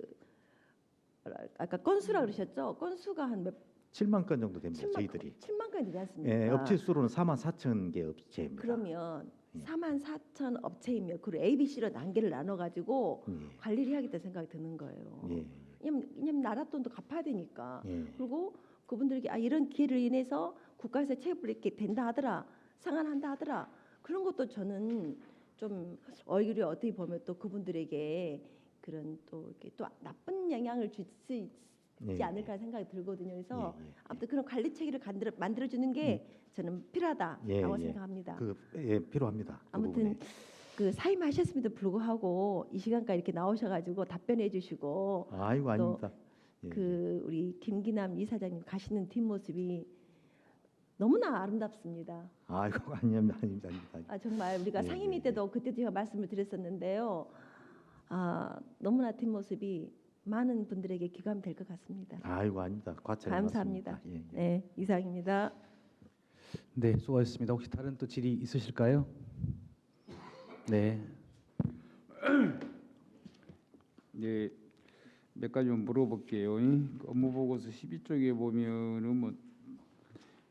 Speaker 10: 아까 건수라 그러셨죠? 건수가 한 몇
Speaker 4: 7만 건 정도 됩니다. 저희들이.
Speaker 10: 7만 건이 되지 않습니까?
Speaker 4: 예, 업체 수로는 4만 4천 개 업체입니다.
Speaker 10: 그러면
Speaker 4: 예.
Speaker 10: 4만 4천 업체이면 그리고 ABC로 단계를 나눠 가지고
Speaker 4: 예.
Speaker 10: 관리를 해야겠다 생각이 드는 거예요.
Speaker 4: 예.
Speaker 10: 왜냐면 나라 돈도 갚아야 되니까.
Speaker 4: 예.
Speaker 10: 그리고 그분들에게 이런 기회를 인해서 국가에서 체육을 이렇게 된다 하더라, 상환한다 하더라. 그런 것도 저는 좀 오히려 어떻게 보면 또 그분들에게 그런 또 이렇게 또 나쁜 영향을 줄 수 있지
Speaker 4: 예.
Speaker 10: 않을까 생각이 들거든요. 그래서
Speaker 4: 예.
Speaker 10: 아무튼 그런 관리 체계를 만들어 주는 게 저는 필요하다라고
Speaker 4: 예.
Speaker 10: 생각합니다.
Speaker 4: 필요합니다. 그
Speaker 10: 아무튼
Speaker 4: 부분에.
Speaker 10: 그 사임하셨음에도 불구하고 이 시간까지 이렇게 나오셔가지고 답변해 주시고
Speaker 4: 아이고 아닙니다. 예.
Speaker 10: 그 우리 김기남 이사장님 가시는 뒷모습이 너무나 아름답습니다.
Speaker 4: 아이고 아닙니다.
Speaker 10: 아 정말 우리가
Speaker 4: 예,
Speaker 10: 상임위
Speaker 4: 예,
Speaker 10: 때도 그때 제가 말씀을 드렸었는데요. 아 너무나 뒷모습이 많은 분들에게 기감이 될 것 같습니다.
Speaker 4: 아이고 아닙니다. 과찬
Speaker 10: 감사합니다.
Speaker 4: 맞습니다. 예.
Speaker 10: 네 이상입니다.
Speaker 1: 네, 수고하셨습니다. 혹시 다른 또 질의 있으실까요? 네.
Speaker 11: 네, 몇 가지만 물어볼게요. 업무 보고서 12쪽에 보면은 뭐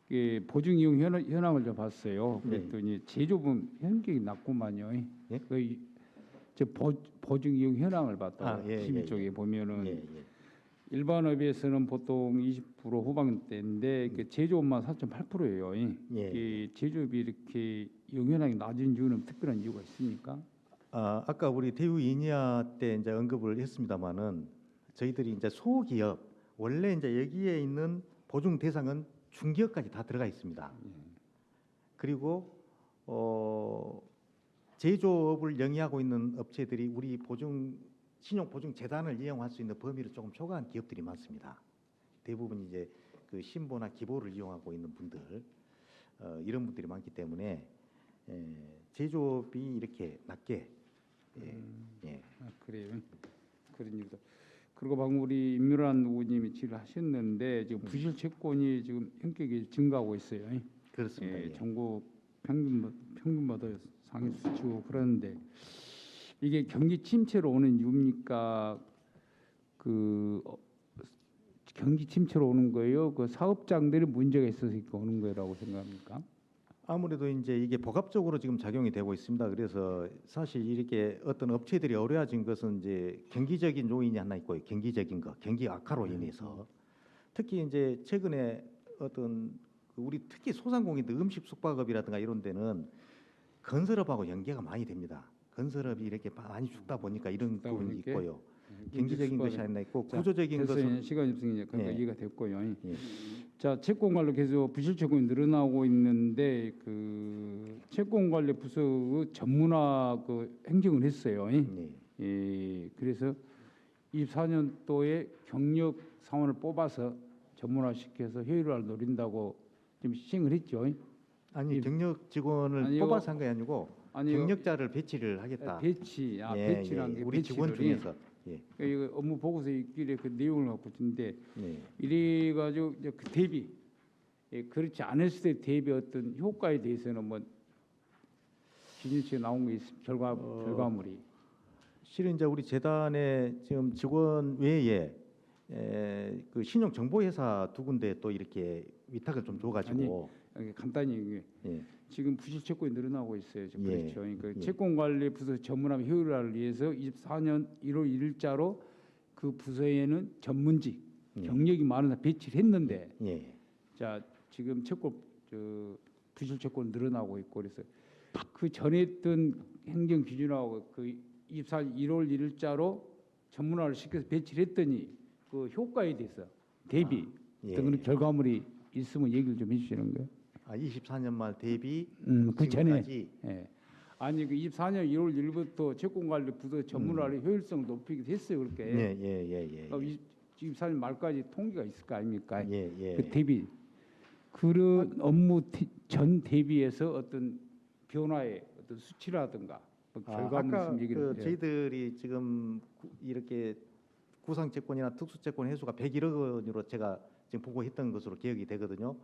Speaker 11: 이게 보증 이용 현황을 좀 봤어요. 그랬더니 제조분 현격이 낮구만요.
Speaker 4: 예?
Speaker 11: 저 보증 이용 현황을 봤다. 12쪽에 보면은
Speaker 4: 예.
Speaker 11: 일반업에서는 보통 20% 후반대인데 그 제조업만 4.8%예요.
Speaker 4: 예.
Speaker 11: 제조업이 이렇게 이용 현황이 낮은 이유는 특별한 이유가 있습니까?
Speaker 4: 아까 우리 대우 이니아 때 이제 언급을 했습니다마는 저희들이 이제 소기업 원래 이제 여기에 있는 보증 대상은 중기업까지 다 들어가 있습니다. 그리고 제조업을 영위하고 있는 업체들이 우리 신용보증재단을 이용할 수 있는 범위를 조금 초과한 기업들이 많습니다. 대부분 이제 그 신보나 기보를 이용하고 있는 분들 이런 분들이 많기 때문에 제조업이 이렇게 낮게
Speaker 11: 그래요. 그런 이유다. 그리고 방금 우리 임유란 의원님이 질의하셨는데 지금 부실 채권이 지금 현격히 증가하고 있어요.
Speaker 4: 그렇습니다. 예.
Speaker 11: 전국 평균보다 상위 수치고 그러는데 이게 경기 침체로 오는 이유입니까? 그 경기 침체로 오는 거예요? 그 사업장들이 문제가 있어서 이렇게 오는 거라고 생각합니까?
Speaker 4: 아무래도 이제 이게 복합적으로 지금 작용이 되고 있습니다. 그래서 사실 이렇게 어떤 업체들이 어려워진 것은 이제 경기적인 요인이 하나 있고요. 경기적인 거, 경기 악화로 인해서 특히 이제 최근에 어떤 우리 특히 소상공인들 음식 숙박업이라든가 이런 데는 건설업하고 연계가 많이 됩니다. 건설업이 이렇게 많이 죽다 보니까 이런
Speaker 11: 죽다
Speaker 4: 부분이
Speaker 11: 보니까
Speaker 4: 있고요.
Speaker 11: 예,
Speaker 4: 경제적인
Speaker 11: 문제
Speaker 4: 것이
Speaker 11: 수반에-
Speaker 4: 하나 있고
Speaker 11: 자,
Speaker 4: 구조적인
Speaker 11: 됐어요.
Speaker 4: 것은
Speaker 11: 시간이 없으니까 그러니까
Speaker 4: 예.
Speaker 11: 이해가 됐고요.
Speaker 4: 예.
Speaker 11: 자, 채권 관리 계속 부실 채권이 늘어나고 있는데 그 채권 관리 부서 그 전문화 그 행정을 했어요.
Speaker 4: 네.
Speaker 11: 예, 그래서 24년도에 경력 사원을 뽑아서 전문화시켜서 효율화를 노린다고 좀 시행을 했죠.
Speaker 4: 아니
Speaker 11: 이-
Speaker 4: 경력 직원을
Speaker 11: 아니요.
Speaker 4: 뽑아서 한 게 아니고
Speaker 11: 아니요.
Speaker 4: 경력자를 배치를 하겠다.
Speaker 11: 배치,
Speaker 4: 예,
Speaker 11: 배치란
Speaker 4: 예.
Speaker 11: 게
Speaker 4: 우리 직원
Speaker 11: 배치를
Speaker 4: 중에서 예.
Speaker 11: 이거 업무 보고서에 있길래 그 내용을 갖고 있는데
Speaker 4: 예.
Speaker 11: 이래 가지고 이제 그 대비 그렇지 않았을 때 대비 어떤 효과에 대해서는 뭐 기준치가 나온 게 있습니다. 결과물이.
Speaker 4: 실은 이제 우리 재단의 지금 직원 외에 그 신용 정보 회사 두 군데 또 이렇게 위탁을 좀 줘가지고
Speaker 11: 간단히 이게
Speaker 4: 예.
Speaker 11: 지금 부실 채권이 늘어나고 있어요. 지금
Speaker 4: 예.
Speaker 11: 그렇죠. 그러니까
Speaker 4: 예.
Speaker 11: 채권 관리 부서 전문화 효율화를 위해서 24년 1월 1일자로 그 부서에는 전문직
Speaker 4: 예.
Speaker 11: 경력이 많은 사람 배치를 했는데
Speaker 4: 예.
Speaker 11: 자 지금 채권 부실 채권 늘어나고 있고 그래서 그 전에 했던 행정 기준하고 그 24년 1월 1일자로 전문화를 시켜서 배치를 했더니 그 효과에 대해서 대비
Speaker 4: 예.
Speaker 11: 어떤 그런 결과물이 있으면 얘기를 좀 해주시는 거예요.
Speaker 4: 24년 말 대비
Speaker 11: 그 전에
Speaker 4: 지금까지
Speaker 11: 예. 아니 그 24년 1월 1일부터 채권관리 부서 전문화를 효율성 높이기도 했어요. 그렇게
Speaker 4: 예예예예.
Speaker 11: 24년 말까지 통계가 있을 거 아닙니까?
Speaker 4: 예.
Speaker 11: 그 대비 그런 업무 전 대비해서 어떤 변화의 어떤 수치라든가 뭐 결과물
Speaker 4: 아까
Speaker 11: 있으면 얘기를
Speaker 4: 그
Speaker 11: 해요.
Speaker 4: 저희들이 지금 이렇게 구상채권이나 특수채권 회수가 101억 원으로 제가 지금 보고했던 것으로 기억이 되거든요.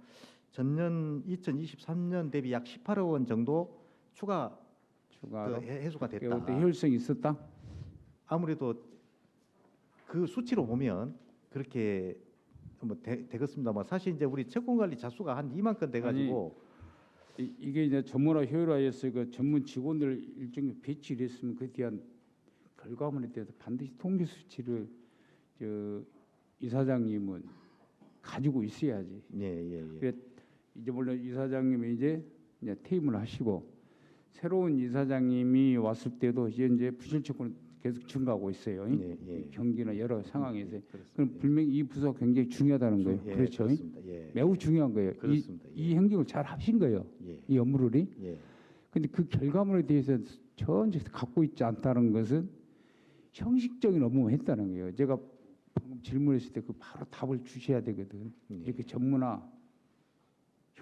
Speaker 4: 전년 2023년 대비 약 18억 원 정도 추가
Speaker 11: 추가로
Speaker 4: 해수가 됐다.
Speaker 11: 어떤 효율성이 있었다.
Speaker 4: 아무래도 그 수치로 보면 그렇게 뭐 되겠습니다만 사실 이제 우리 채권관리 자수가 한 2만 건 돼가지고
Speaker 11: 이게 이제 전문화 효율화에서 그 전문 직원들 일종의 배치를 했으면 그에 대한 결과물에 대해서 반드시 통계 수치를 이사장님은 가지고 있어야지.
Speaker 4: 예.
Speaker 11: 그래, 이제 물론 이사장님이 이제 퇴임을 하시고 새로운 이사장님이 왔을 때도 현재 부실 채권은 계속 증가하고 있어요.
Speaker 4: 예.
Speaker 11: 경기나 여러 상황에서
Speaker 4: 그렇습니다.
Speaker 11: 그럼 분명히 이 부서가 굉장히 중요하다는 거예요.
Speaker 4: 예,
Speaker 11: 그렇죠.
Speaker 4: 그렇습니다. 예.
Speaker 11: 매우 중요한 거예요.
Speaker 4: 그렇습니다.
Speaker 11: 이 행정을 잘 하신 거예요.
Speaker 4: 예.
Speaker 11: 이 업무를.
Speaker 4: 예.
Speaker 11: 근데 그 결과물에 대해서 전혀 갖고 있지 않다는 것은 형식적인 업무만 했다는 거예요. 제가 방금 질문했을 때 그 바로 답을 주셔야 되거든. 이렇게 전문화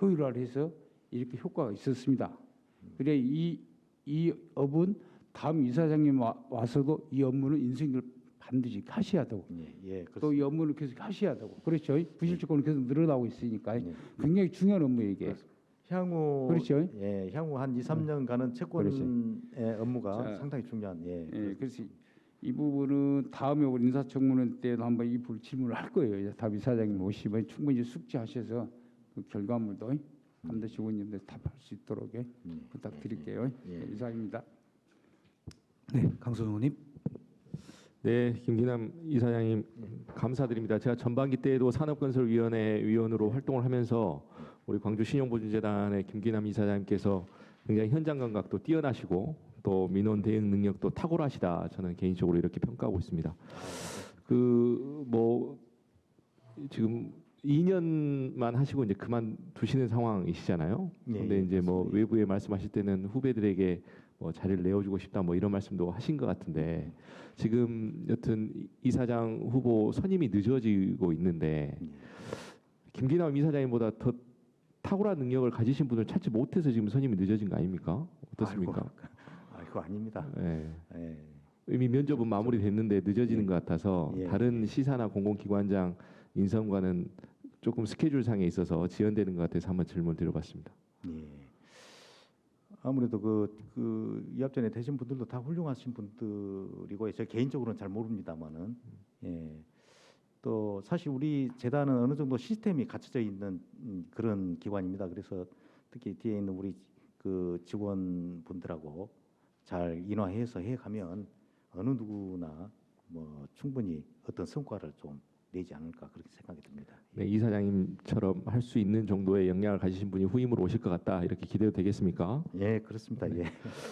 Speaker 11: 효율화를 해서 이렇게 효과가 있었습니다. 그래 이 업은 다음 이사장님 와서도 이 업무는 인수인계를 반드시 하셔야 되고
Speaker 4: 예.
Speaker 11: 또 이 업무를 계속 하셔야 되고 그렇죠. 부실채권은 계속 늘어나고 있으니까
Speaker 4: 예.
Speaker 11: 굉장히 중요한 업무예요 이게.
Speaker 4: 향후
Speaker 11: 그렇죠.
Speaker 4: 예, 향후 한 2, 3년간은 채권의 업무가
Speaker 11: 자,
Speaker 4: 상당히 중요한
Speaker 11: 그래서 이 부분은 다음에 우리 인사청문회 때도 한번 이 부분 질문을 할 거예요. 이제 답 이사장님 오시면 충분히 숙지하셔서 그 결과물도 반드시 의원님들 답할 수 있도록 부탁드릴게요. 이상입니다.
Speaker 1: 네, 강소영 의원님.
Speaker 12: 네, 김기남 이사장님 감사드립니다. 제가 전반기 때에도 산업건설위원회 위원으로 활동을 하면서 우리 광주신용보증재단의 김기남 이사장님께서 굉장히 현장 감각도 뛰어나시고 또 민원 대응 능력도 탁월하시다. 저는 개인적으로 이렇게 평가하고 있습니다. 지금 2년만 하시고 이제 그만두시는 상황이시잖아요. 그런데 이제 뭐 외부에 말씀하실 때는 후배들에게 뭐 자리를 내어주고 싶다 뭐 이런 말씀도 하신 것 같은데 지금 여튼 이사장 후보 선임이 늦어지고 있는데 김기남 이사장님보다 더 탁월한 능력을 가지신 분을 찾지 못해서 지금 선임이 늦어진 거 아닙니까? 어떻습니까?
Speaker 4: 아이고 아닙니다.
Speaker 12: 네.
Speaker 4: 예.
Speaker 12: 이미 면접은 마무리됐는데 늦어지는 것 같아서 다른 시사나 공공기관장 인선과는 조금 스케줄상에 있어서 지연되는 것 같아서 한번 질문 드려봤습니다.
Speaker 4: 예. 아무래도 이 앞전에 되신 분들도 다 훌륭하신 분들이고 제가 개인적으로는 잘 모릅니다만은 또 사실 우리 재단은 어느 정도 시스템이 갖춰져 있는 그런 기관입니다. 그래서 특히 뒤에 있는 우리 그 직원분들하고 잘 인화해서 해가면 어느 누구나 뭐 충분히 어떤 성과를 좀 내지 않을까 그렇게 생각이 듭니다.
Speaker 12: 네, 이사장님처럼 할 수 있는 정도의 역량을 가지신 분이 후임으로 오실 것 같다 이렇게 기대도 되겠습니까?
Speaker 4: 예, 그렇습니다. 예.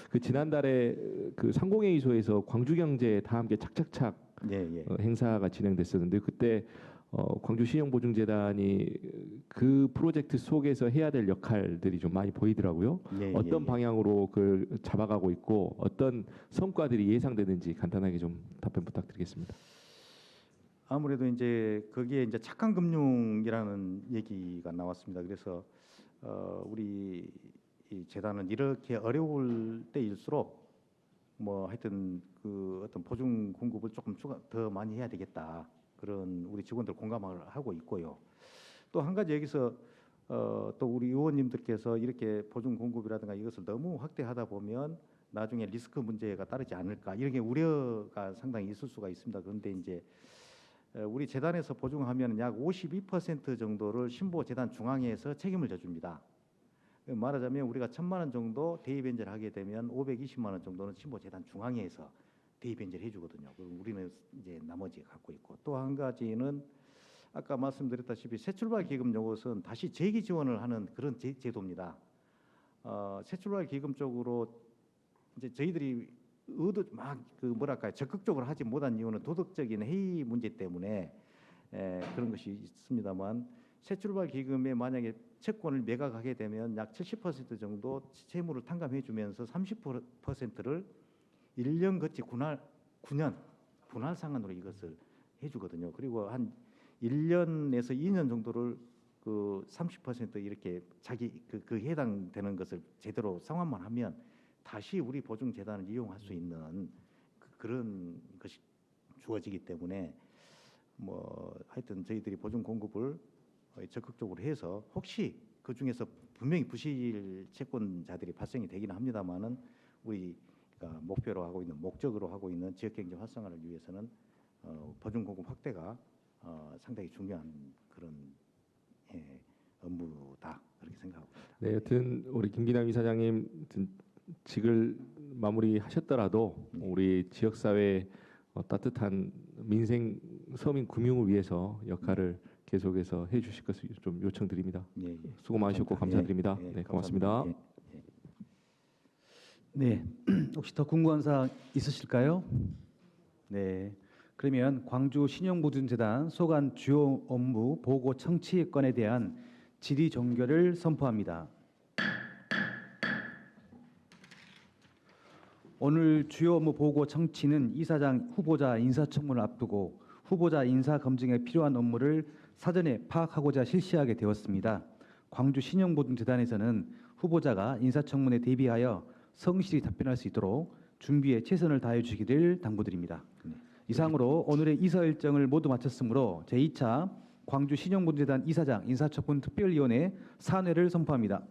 Speaker 12: 그 지난달에 그 상공회의소에서 광주경제 다 함께 착착착
Speaker 4: 예.
Speaker 12: 행사가 진행됐었는데 그때 광주신용보증재단이 그 프로젝트 속에서 해야 될 역할들이 좀 많이 보이더라고요. 어떤 방향으로 그걸 잡아가고 있고 어떤 성과들이 예상되는지 간단하게 좀 답변 부탁드리겠습니다.
Speaker 4: 아무래도 이제 거기에 이제 착한 금융이라는 얘기가 나왔습니다. 그래서 우리 이 재단은 이렇게 어려울 때일수록 뭐 하여튼 그 어떤 보증 공급을 조금 더 많이 해야 되겠다. 그런 우리 직원들 공감을 하고 있고요. 또 한 가지 여기서 또 우리 의원님들께서 이렇게 보증 공급이라든가 이것을 너무 확대하다 보면 나중에 리스크 문제가 따르지 않을까 이런 게 우려가 상당히 있을 수가 있습니다. 그런데 이제 우리 재단에서 보증하면 약 52% 정도를 신보재단 중앙회에서 책임을 져줍니다. 말하자면 우리가 1,000만 원 정도 대입 엔젤 하게 되면 520만 원 정도는 신보재단 중앙회에서 대입 엔젤 해주거든요. 그럼 우리는 이제 나머지 갖고 있고 또 한 가지는 아까 말씀드렸다시피 새출발 기금 요것은 다시 재기 지원을 하는 그런 제도입니다. 새출발 기금 쪽으로 이제 저희들이 그 뭐랄까요 적극적으로 하지 못한 이유는 도덕적인 해이 문제 때문에 그런 것이 있습니다만 새출발 기금에 만약에 채권을 매각하게 되면 약 70% 정도 채무를 탕감해주면서 30%를 1년 거치 9년 분할 상환으로 이것을 해주거든요. 그리고 한 1년에서 2년 정도를 그 30% 이렇게 자기 그 해당되는 것을 제대로 상환만 하면 다시 우리 보증재단을 이용할 수 있는 그런 것이 주어지기 때문에 뭐 하여튼 저희들이 보증 공급을 적극적으로 해서 혹시 그 중에서 분명히 부실 채권자들이 발생이 되기는 합니다만은 우리가 목표로 하고 있는 목적으로 하고 있는 지역경제 활성화를 위해서는 보증 공급 확대가 상당히 중요한 그런 업무다 그렇게 생각합니다.
Speaker 12: 네, 여튼 우리 김기남 이사장님 직을 마무리하셨더라도 우리 지역사회 따뜻한 민생 서민 금융을 위해서 역할을 계속해서 해주실 것을 좀 요청드립니다. 수고 많으셨고 감사드립니다. 네, 고맙습니다.
Speaker 1: 네, 혹시 더 궁금한 사항 있으실까요? 네, 그러면 광주 신용보증재단 소관 주요 업무 보고 청취 건에 대한 질의 종결을 선포합니다. 오늘 주요 업무 보고 청취는 이사장 후보자 인사청문을 앞두고 후보자 인사 검증에 필요한 업무를 사전에 파악하고자 실시하게 되었습니다. 광주 신용보증재단에서는 후보자가 인사청문에 대비하여 성실히 답변할 수 있도록 준비에 최선을 다해 주시기를 당부드립니다. 이상으로 오늘의 이사 일정을 모두 마쳤으므로 제2차 광주 신용보증재단 이사장 인사처분 특별위원회 산회를 선포합니다.